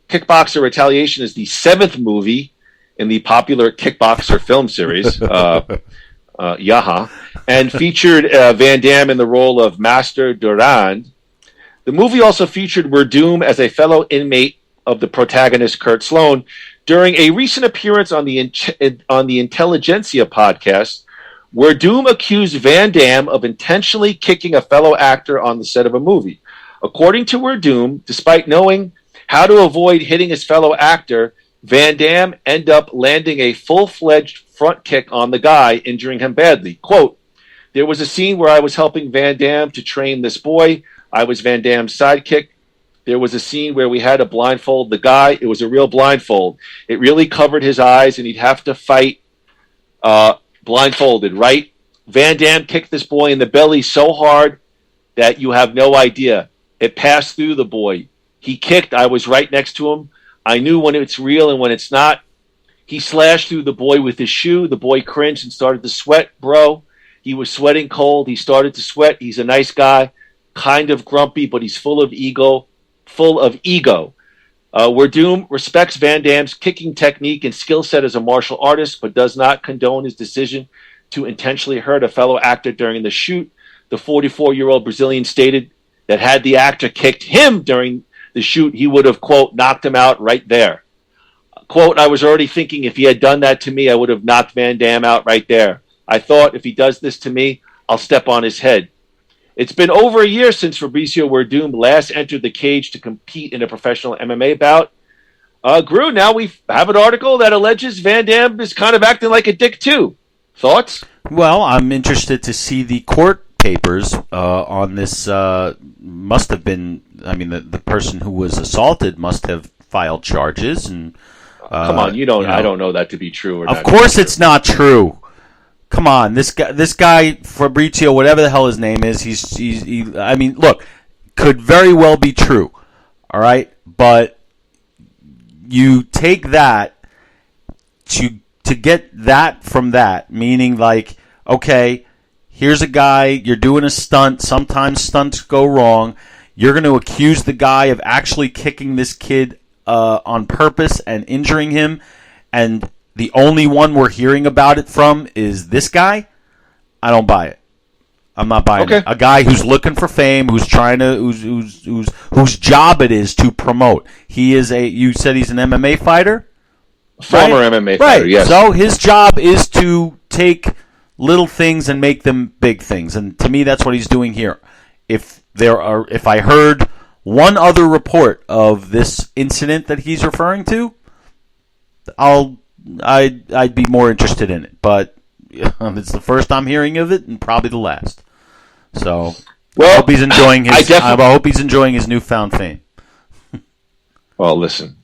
Kickboxer Retaliation is the 7th movie in the popular Kickboxer film series, and featured Van Damme in the role of Master Durand. The movie also featured Werdum as a fellow inmate of the protagonist Kurt Sloan. During a recent appearance on the Intelligentsia podcast, Werdum accused Van Damme of intentionally kicking a fellow actor on the set of a movie. According to Werdum, despite knowing how to avoid hitting his fellow actor, Van Damme ended up landing a full-fledged front kick on the guy, injuring him badly. Quote, "There was a scene where I was helping Van Damme to train this boy. I was Van Damme's sidekick. there was a scene where we had to blindfold the guy. It was a real blindfold. It really covered his eyes, and he'd have to fight blindfolded, right? Van Damme kicked this boy in the belly so hard that you have no idea. It passed through the boy. He kicked. I was right next to him. I knew when it's real and when it's not. He slashed through the boy with his shoe. The boy cringed and started to sweat, bro. He was sweating cold. He started to sweat. He's a nice guy, kind of grumpy, but he's full of ego. Doom respects Van Damme's kicking technique and skill set as a martial artist, but does not condone his decision to intentionally hurt a fellow actor during the shoot. The 44-year-old Brazilian stated that had the actor kicked him during the shoot, he would have, quote, knocked him out right there. Quote, I was already thinking if he had done that to me, I would have knocked Van Damme out right there. I thought if he does this to me, I'll step on his head. It's been over a year since Fabricio Werdum last entered the cage to compete in a professional MMA bout. Groo, now we have an article that alleges Van Damme is kind of acting like a dick too. Thoughts? Well, I'm interested to see the court papers on this. Must have been, I mean, the person who was assaulted must have filed charges. And come on, you know, I don't know that to be true or not. Of course it's not true. Come on, this guy Fabrizio, whatever the hell his name is, he I mean, look, could very well be true. All right, but you take that to get that from that, meaning like, okay, here's a guy, you're doing a stunt, sometimes stunts go wrong, you're going to accuse the guy of actually kicking this kid on purpose and injuring him, and the only one we're hearing about it from is this guy? I don't buy it. I'm not buying it. A guy who's looking for fame, who's trying to, whose job it is to promote. He is you said he's an MMA fighter? Former MMA fighter, yes. So his job is to take little things and make them big things. And to me, that's what he's doing here. If I heard one other report of this incident that he's referring to, I'd be more interested in it, but it's the first I'm hearing of it, and probably the last. So, I hope he's enjoying I hope he's enjoying his newfound fame. Well, listen,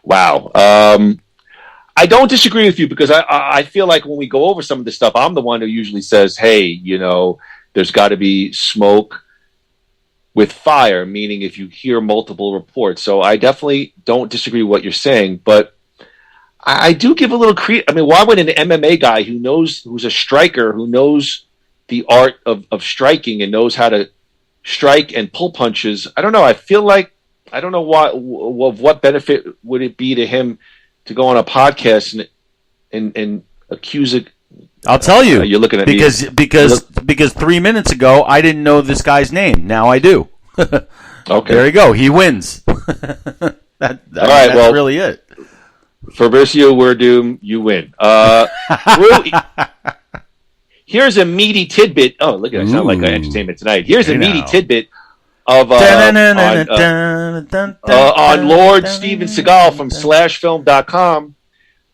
wow. I don't disagree with you because I feel like when we go over some of this stuff, I'm the one who usually says, "Hey, you know, there's got to be smoke with fire," meaning if you hear multiple reports. So I definitely don't disagree with what you're saying, but I do give a little credit. I mean, why would an MMA guy who's a striker, who knows the art of striking and knows how to strike and pull punches? I don't know. I feel like, I don't know what benefit would it be to him to go on a podcast and accuse it. I'll tell you. You're looking at because 3 minutes ago I didn't know this guy's name. Now I do. Okay. There you go. He wins. That's really it. Fabricio Werdum, you win. Here's a meaty tidbit. Oh, look at that. I sound like Entertainment Tonight. Here's a meaty tidbit of on Lord Steven Seagal from slashfilm.com.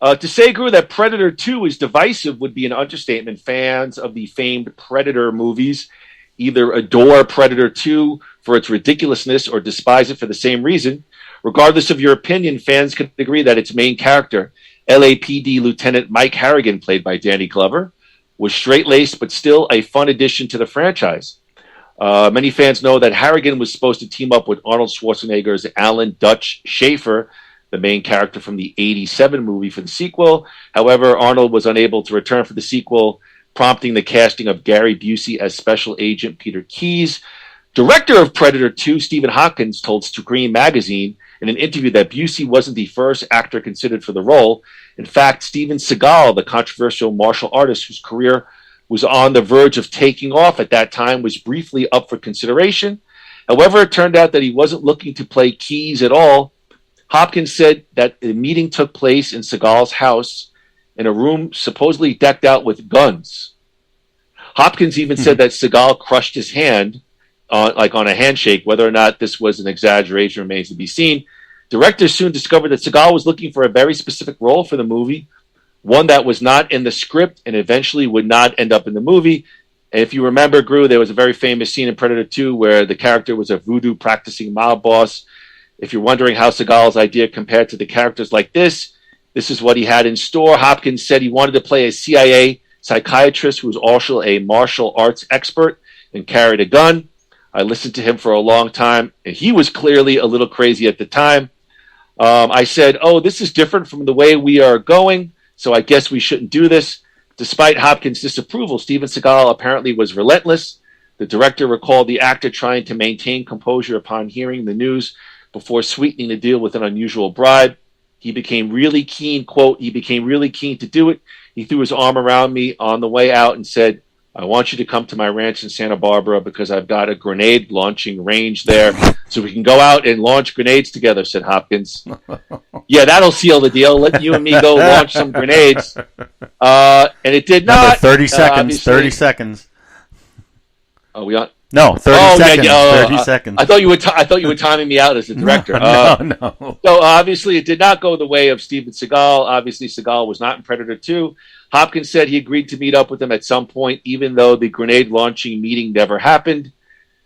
To say, Groo, that Predator 2 is divisive would be an understatement. Fans of the famed Predator movies either adore Predator 2 for its ridiculousness or despise it for the same reason. Regardless of your opinion, fans can agree that its main character, LAPD Lieutenant Mike Harrigan, played by Danny Glover, was straight-laced but still a fun addition to the franchise. Many fans know that Harrigan was supposed to team up with Arnold Schwarzenegger's Alan Dutch Schaefer, the main character from the 1987 movie, for the sequel. However, Arnold was unable to return for the sequel, prompting the casting of Gary Busey as Special Agent Peter Keyes. Director of Predator 2, Stephen Hopkins, told Screen Magazine in an interview that Busey wasn't the first actor considered for the role. In fact, Steven Seagal, the controversial martial artist whose career was on the verge of taking off at that time, was briefly up for consideration. However, it turned out that he wasn't looking to play Keyes at all. Hopkins said that the meeting took place in Seagal's house in a room supposedly decked out with guns. Hopkins even said that Seagal crushed his hand on a handshake. Whether or not this was an exaggeration remains to be seen. Directors soon discovered that Seagal was looking for a very specific role for the movie, one that was not in the script and eventually would not end up in the movie. And if you remember, Groo, there was a very famous scene in Predator 2 where the character was a voodoo practicing mob boss. If you're wondering how Seagal's idea compared to the characters like this is what he had in store. Hopkins said he wanted to play a CIA psychiatrist who was also a martial arts expert and carried a gun. I listened to him for a long time, and he was clearly a little crazy at the time. I said, this is different from the way we are going, so I guess we shouldn't do this. Despite Hopkins' disapproval, Steven Seagal apparently was relentless. The director recalled the actor trying to maintain composure upon hearing the news before sweetening the deal with an unusual bribe. He became really keen, quote, he became really keen to do it. He threw his arm around me on the way out and said, I want you to come to my ranch in Santa Barbara because I've got a grenade launching range there so we can go out and launch grenades together, said Hopkins. Yeah, that'll seal the deal. Let you and me go launch some grenades. And it did not. 30 seconds. 30 seconds. Oh, we on? No, 30 seconds. 30 seconds. I thought you were timing me out as the director. No. So obviously it did not go the way of Steven Seagal. Obviously Seagal was not in Predator 2. Hopkins said he agreed to meet up with him at some point, even though the grenade launching meeting never happened.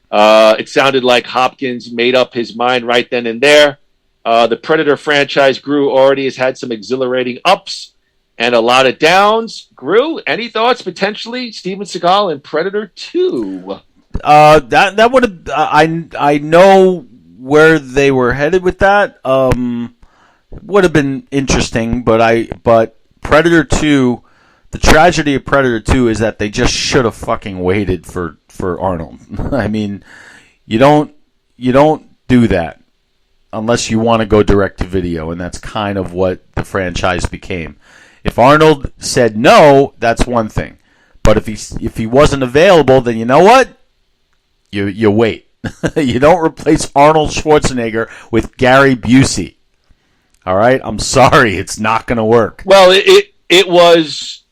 It sounded like Hopkins made up his mind right then and there. The Predator franchise, Groo, already has had some exhilarating ups and a lot of downs. Groo, any thoughts potentially? Steven Seagal in Predator 2? That would have. I know where they were headed with that. Would have been interesting, but Predator 2. The tragedy of Predator 2 is that they just should have fucking waited for Arnold. I mean, you don't do that unless you want to go direct to video, and that's kind of what the franchise became. If Arnold said no, that's one thing. But if he wasn't available, then you know what? You wait. You don't replace Arnold Schwarzenegger with Gary Busey. All right? I'm sorry, it's not going to work. Well, it was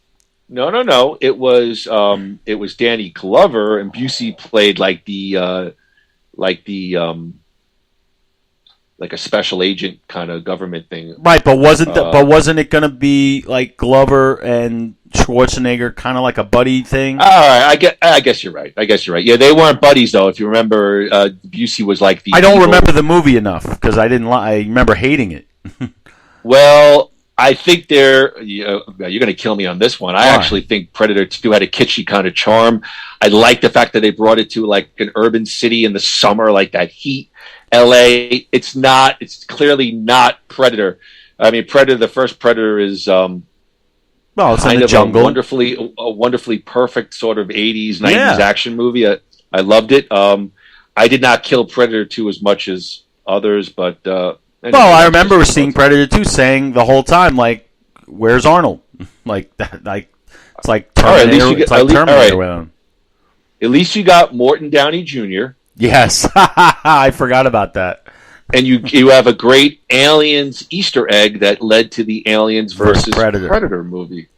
no. It was Danny Glover, and Busey played like a special agent kind of government thing. Right, but wasn't it going to be like Glover and Schwarzenegger, kind of like a buddy thing? All right, I guess you're right. Yeah, they weren't buddies though. If you remember, Busey was like the. I don't remember the movie enough because I didn't. I remember hating it. Well, I think you're going to kill me on this one. I actually think Predator 2 had a kitschy kind of charm. I like the fact that they brought it to like an urban city in the summer, like that heat. LA, it's clearly not Predator. I mean, Predator, the first Predator is it's in the jungle. A wonderfully perfect sort of 80s, 90s action movie. I loved it. I did not kill Predator 2 as much as others, but I remember seeing Predator 2 saying the whole time, like, "Where's Arnold?" Like that, like it's like Terminator. Terminator. At least you got Morton Downey Jr. Yes, I forgot about that. And you have a great Aliens Easter egg that led to the Aliens versus Predator movie.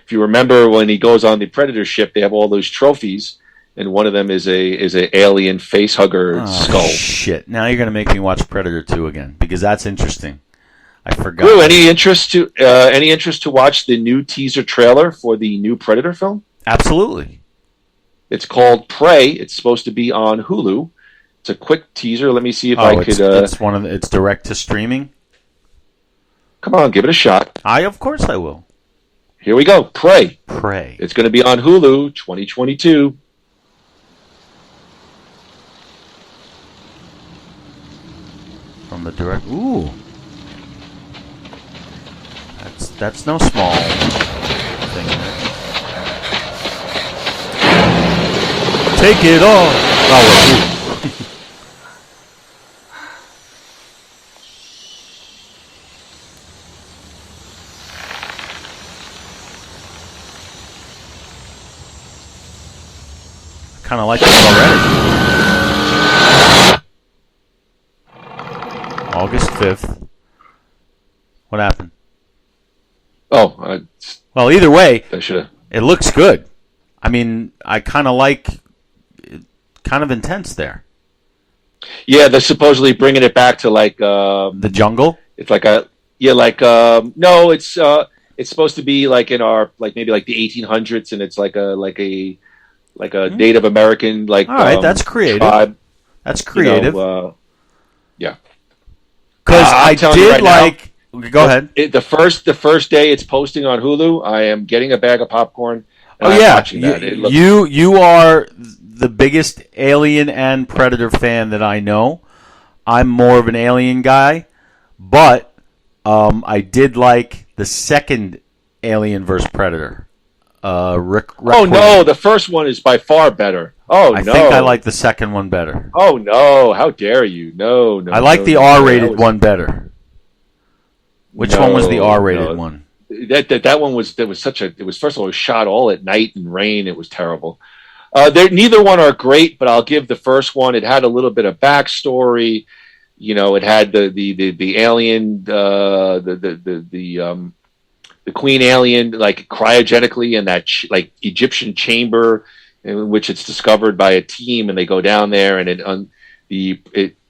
If you remember when he goes on the Predator ship, they have all those trophies, and one of them is a alien face hugger skull. Shit! Now you're gonna make me watch Predator 2 again because that's interesting. I forgot. Drew, any interest to watch the new teaser trailer for the new Predator film? Absolutely. It's called Prey. It's supposed to be on Hulu. It's a quick teaser. Let me see if I could. It's direct to streaming. Come on, give it a shot. Of course I will. Here we go. Prey. It's going to be on Hulu 2022. From the direct. Ooh. That's no small thing. Take it off. Kind of like this already. August 5th. What happened? Well, either way, it looks good. I mean, I kind of intense there. Yeah, they're supposedly bringing it back to like the jungle. It's like no, it's supposed to be like in our maybe like the 1800s, and it's like a like a Native American, like all right, that's creative. Tribe. That's creative. Yeah. Because I did like. Go ahead. The first day it's posting on Hulu, I am getting a bag of popcorn. And I'm yeah, watching that. You are the biggest Alien and Predator fan that I know. I'm more of an Alien guy, but I did like the second Alien vs. Predator. No, the first one is by far better. I think I like the second one better. Oh no! How dare you? No. I like the R-rated one better. Which one was the R-rated one? That one was first of all, it was shot all at night and rain. It was terrible. Neither one are great, but I'll give the first one. It had a little bit of backstory. It had the alien, the queen alien, like cryogenically in that like Egyptian chamber in which it's discovered by a team, and they go down there, and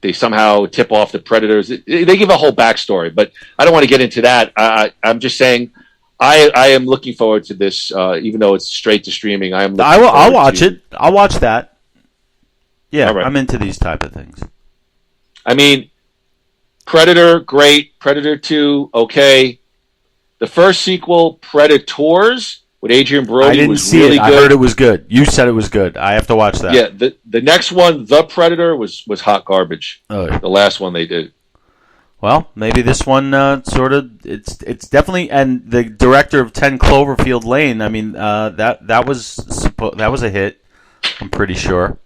they somehow tip off the predators. They give a whole backstory, but I don't want to get into that. I'm just saying, I am looking forward to this, even though it's straight to streaming. I'll watch it. I'll watch that. Yeah, right. I'm into these type of things. I mean, Predator, great. Predator 2, okay. The first sequel, Predators, with Adrian Brody, was really good. I heard it was good. You said it was good. I have to watch that. Yeah, the next one, The Predator, was hot garbage. Oh. The last one they did. Well, maybe this one it's definitely, and the director of 10 Cloverfield Lane. I mean, that was a hit. I'm pretty sure.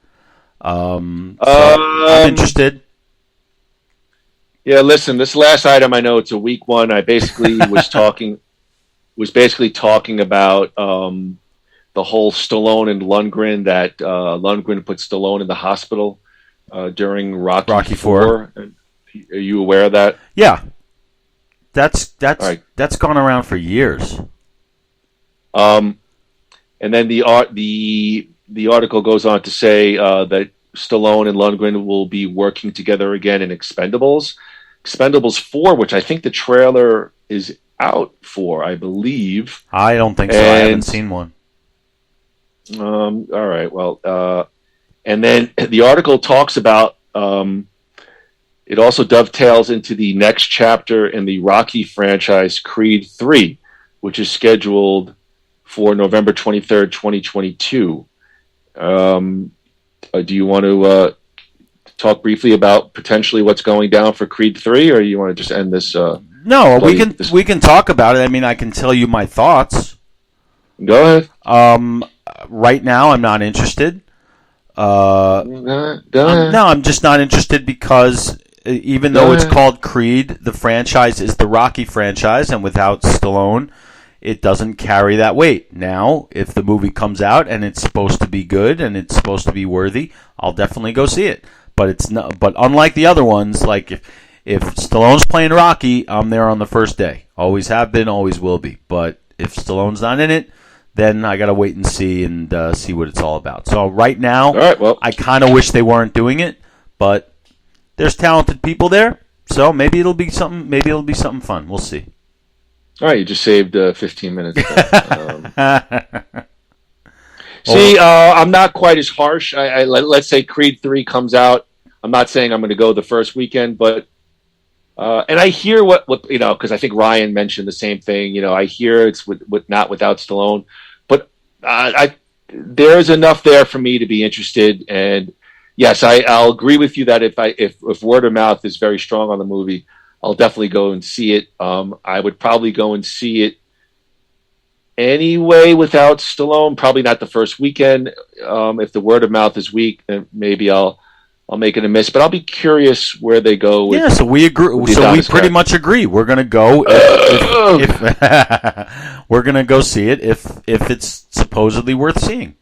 I'm interested. Yeah, listen, this last item, I know it's a weak one. I basically was talking about the whole Stallone and Lundgren, that Lundgren put Stallone in the hospital during Rocky 4. Are you aware of that? Yeah, that's gone around for years. And then the article goes on to say that Stallone and Lundgren will be working together again in Expendables 4, which I think the trailer is out for, I believe. I don't think so. I haven't seen one. All right. Well, and then the article talks about it also dovetails into the next chapter in the Rocky franchise, Creed 3, which is scheduled for November 23rd, 2022. Do you want to talk briefly about potentially what's going down for Creed 3, or you want to just end this? No, we can talk about it. I mean, I can tell you my thoughts. Go ahead. Right now, I'm not interested. No, I'm just not interested because even though it's called Creed, the franchise is the Rocky franchise, and without Stallone, it doesn't carry that weight. Now, if the movie comes out and it's supposed to be good and it's supposed to be worthy, I'll definitely go see it. But it's not. But unlike the other ones, like if Stallone's playing Rocky, I'm there on the first day. Always have been, always will be. But if Stallone's not in it, then I gotta wait and see what it's all about. So right now, all right, well, I kind of wish they weren't doing it, but there's talented people there, so maybe it'll be something. Maybe it'll be something fun. We'll see. All right, you just saved 15 minutes. See, I'm not quite as harsh. Let's say Creed 3 comes out. I'm not saying I'm going to go the first weekend, but and I hear what because I think Ryan mentioned the same thing. I hear it's not without Stallone, but there's enough there for me to be interested. And yes, I'll agree with you that if word of mouth is very strong on the movie, I'll definitely go and see it. I would probably go and see it anyway without Stallone. Probably not the first weekend. If the word of mouth is weak, then maybe I'll make it a miss. But I'll be curious where they go. So we agree. So we pretty much agree. We're gonna go. If we're gonna go see it if it's supposedly worth seeing.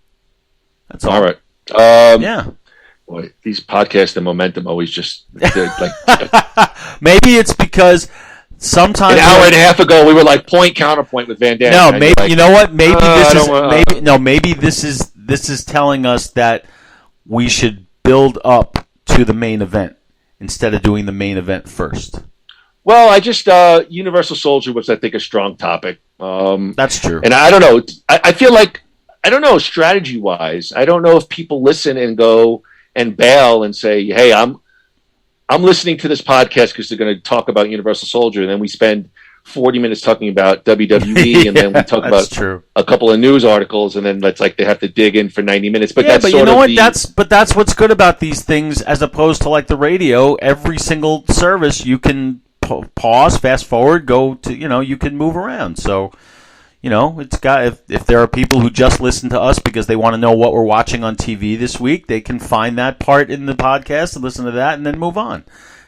That's all. All right. Yeah. Boy, these podcasts, the momentum always just like. Maybe it's because sometimes an hour and a half ago we were like point counterpoint with Van Damme. No, maybe you know what? Maybe this is telling us that we should build up to the main event instead of doing the main event first. Well, I just Universal Soldier was, I think, a strong topic. That's true, and I don't know. I feel like I don't know, strategy-wise, I don't know if people listen and go and bail and say, hey, I'm listening to this podcast because they're going to talk about Universal Soldier, and then we spend 40 minutes talking about WWE, and then we talk about a couple of news articles, and then it's like they have to dig in for 90 minutes. But that's you know what? That's what's good about these things, as opposed to like the radio. Every single service you can pause, fast forward, go to, you can move around. So, it's got if there are people who just listen to us because they want to know what we're watching on TV this week, they can find that part in the podcast and listen to that, and then move on.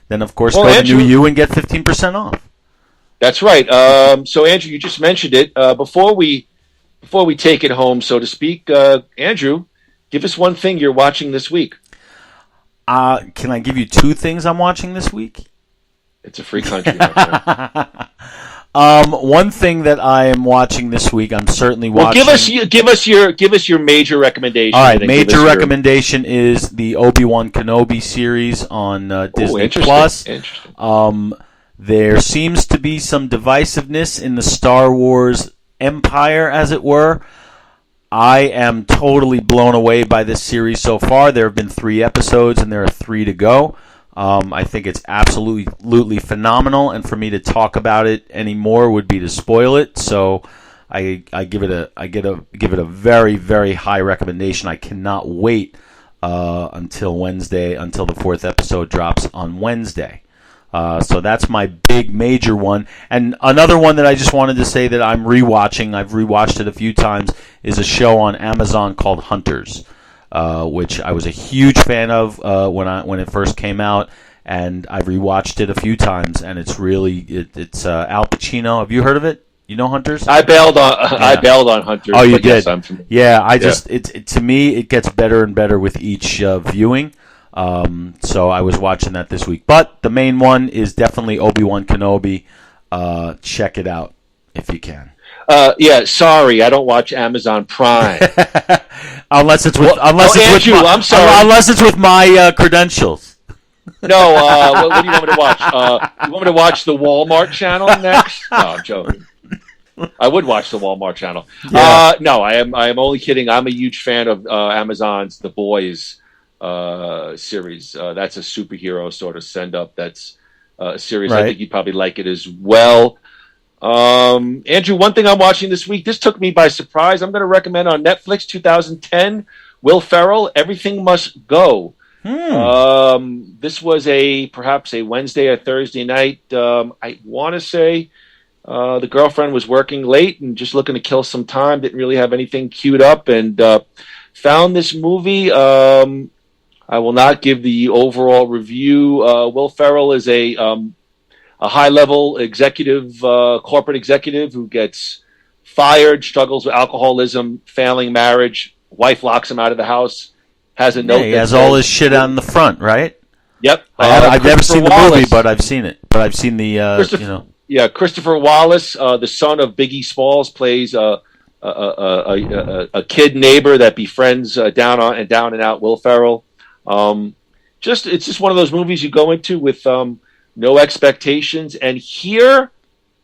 Then, of course, go to New You and get 15% off. That's right. So, Andrew, you just mentioned it. Before we take it home, so to speak, Andrew, give us one thing you're watching this week. Can I give you two things I'm watching this week? It's a free country. My friend. One thing that I am watching this week, I'm certainly watching. Well, give us your major recommendation. All right, major recommendation is the Obi-Wan Kenobi series on Disney Plus. Interesting. There seems to be some divisiveness in the Star Wars empire, as it were. I am totally blown away by this series so far. There have been 3 episodes, and there are 3 to go. I think it's absolutely phenomenal, and for me to talk about it anymore would be to spoil it. So I give it a very, very high recommendation. I cannot wait until Wednesday, until the 4th episode drops on Wednesday. So that's my big major one. And another one that I just wanted to say that I'm rewatching, I've rewatched it a few times, is a show on Amazon called Hunters, which I was a huge fan of when it first came out, and I've rewatched it a few times, and it's really it's Al Pacino. Have you heard of it? You know Hunters? I bailed on Hunters. Oh, you did? Yes, to me it gets better and better with each viewing. So I was watching that this week. But the main one is definitely Obi-Wan Kenobi. Check it out if you can. Sorry, I don't watch Amazon Prime. unless it's with my credentials. No, what do you want me to watch? You want me to watch the Walmart channel next? No, I'm joking. I would watch the Walmart channel. Yeah. No, I am only kidding. I'm a huge fan of Amazon's The Boys series. That's a superhero sort of send-up. That's a series. Right. I think you'd probably like it as well. Andrew, one thing I'm watching this week, this took me by surprise. I'm going to recommend on Netflix 2010, Will Ferrell, Everything Must Go. This was perhaps a Wednesday or Thursday night. I want to say the girlfriend was working late and just looking to kill some time, didn't really have anything queued up, and found this movie. I will not give the overall review. Will Ferrell is a high-level executive, corporate executive who gets fired, struggles with alcoholism, failing marriage. Wife locks him out of the house. Has a note. He has all his shit on the front, right? Yep. I've never seen the movie, but I've seen it. But I've seen the Yeah, Christopher Wallace, the son of Biggie Smalls, plays a kid neighbor that befriends down and out Will Ferrell. It's just one of those movies you go into with no expectations, and here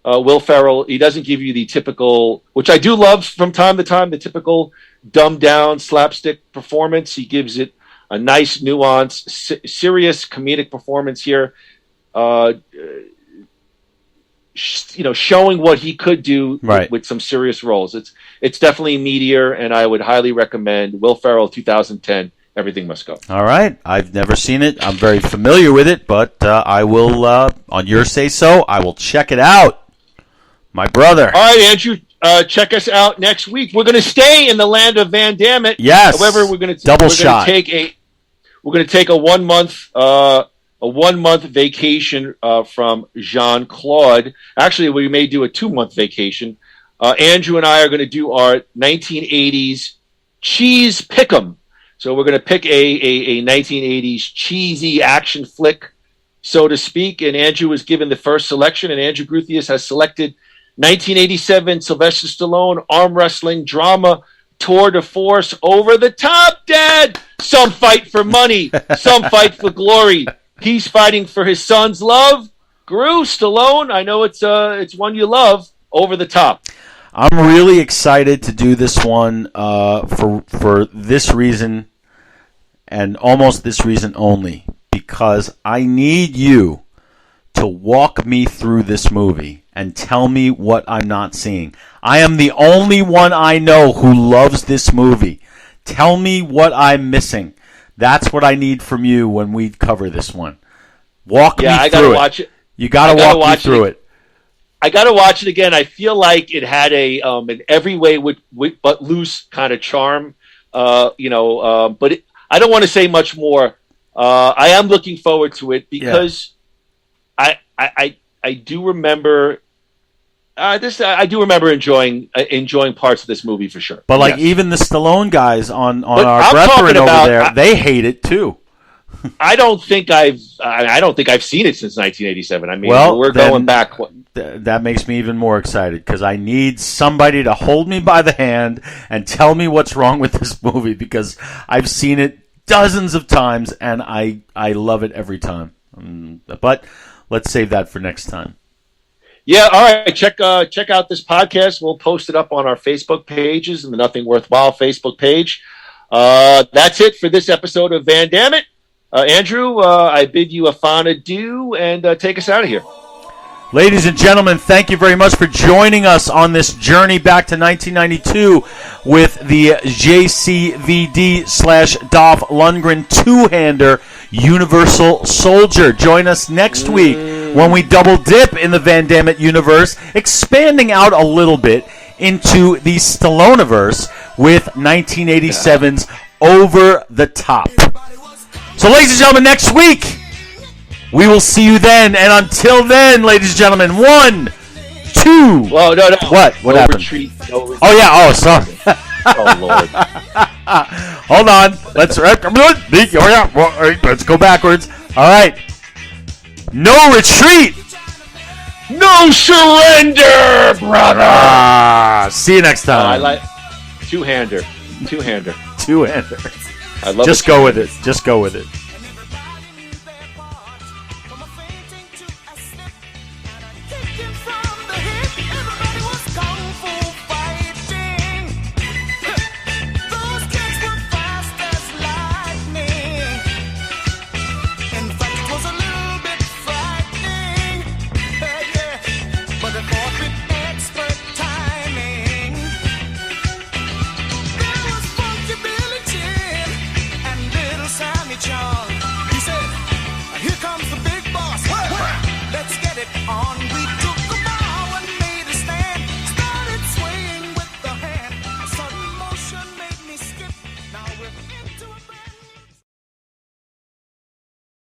Will Ferrell, he doesn't give you the typical, which I do love from time to time, the typical dumbed down slapstick performance. He gives it a nice, nuanced, serious comedic performance here. Showing what he could do with some serious roles. It's definitely meatier, and I would highly recommend Will Ferrell 2010. Everything Must Go. All right. I've never seen it. I'm very familiar with it, but I will, on your say-so, I will check it out. My brother. All right, Andrew, check us out next week. We're going to stay in the land of Van Dammit. Yes. However, we're going to take a 1 month vacation from Jean-Claude. Actually, we may do a 2-month vacation. Andrew and I are going to do our 1980s cheese pick'em. So we're going to pick a 1980s cheesy action flick, so to speak. And Andrew was given the first selection, and Andrew Gruthius has selected 1987 Sylvester Stallone arm wrestling drama tour de force, Over the Top, Dad. Some fight for money, some fight for glory. He's fighting for his son's love. Groo, Stallone, I know it's one you love. Over the Top. I'm really excited to do this one for this reason and almost this reason only, because I need you to walk me through this movie and tell me what I'm not seeing. I am the only one I know who loves this movie. Tell me what I'm missing. That's what I need from you when we cover this one. Walk me through it. I gotta watch it. You gotta walk me through it. I gotta watch it again. I feel like it had an every way but loose kind of charm. But I don't want to say much more. I am looking forward to it because I do remember this. I do remember enjoying parts of this movie for sure. But even the Stallone guys on our brethren over there, they hate it too. I don't think I've seen it since 1987. I mean, we're going back. That makes me even more excited because I need somebody to hold me by the hand and tell me what's wrong with this movie, because I've seen it dozens of times and I love it every time. But let's save that for next time. Yeah, all right. Check out this podcast. We'll post it up on our Facebook pages and the Nothing Worthwhile Facebook page. That's it for this episode of Van Dammit. Andrew, I bid you a fond adieu and take us out of here. Ladies and gentlemen, thank you very much for joining us on this journey back to 1992 with the JCVD/Dolph Lundgren two-hander Universal Soldier. Join us next week when we double dip in the Van Dammit universe, expanding out a little bit into the Stalloneverse with 1987's Over the Top. So, ladies and gentlemen, next week, we will see you then. And until then, ladies and gentlemen, 1, 2. Well, no. What happened? Retreat, no retreat. Oh, yeah. Oh, sorry. Oh, Lord. Hold on. Let's go backwards. All right. No retreat. No surrender, brother. See you next time. I like two-hander. Two-hander. I love Just go with it. Just go with it.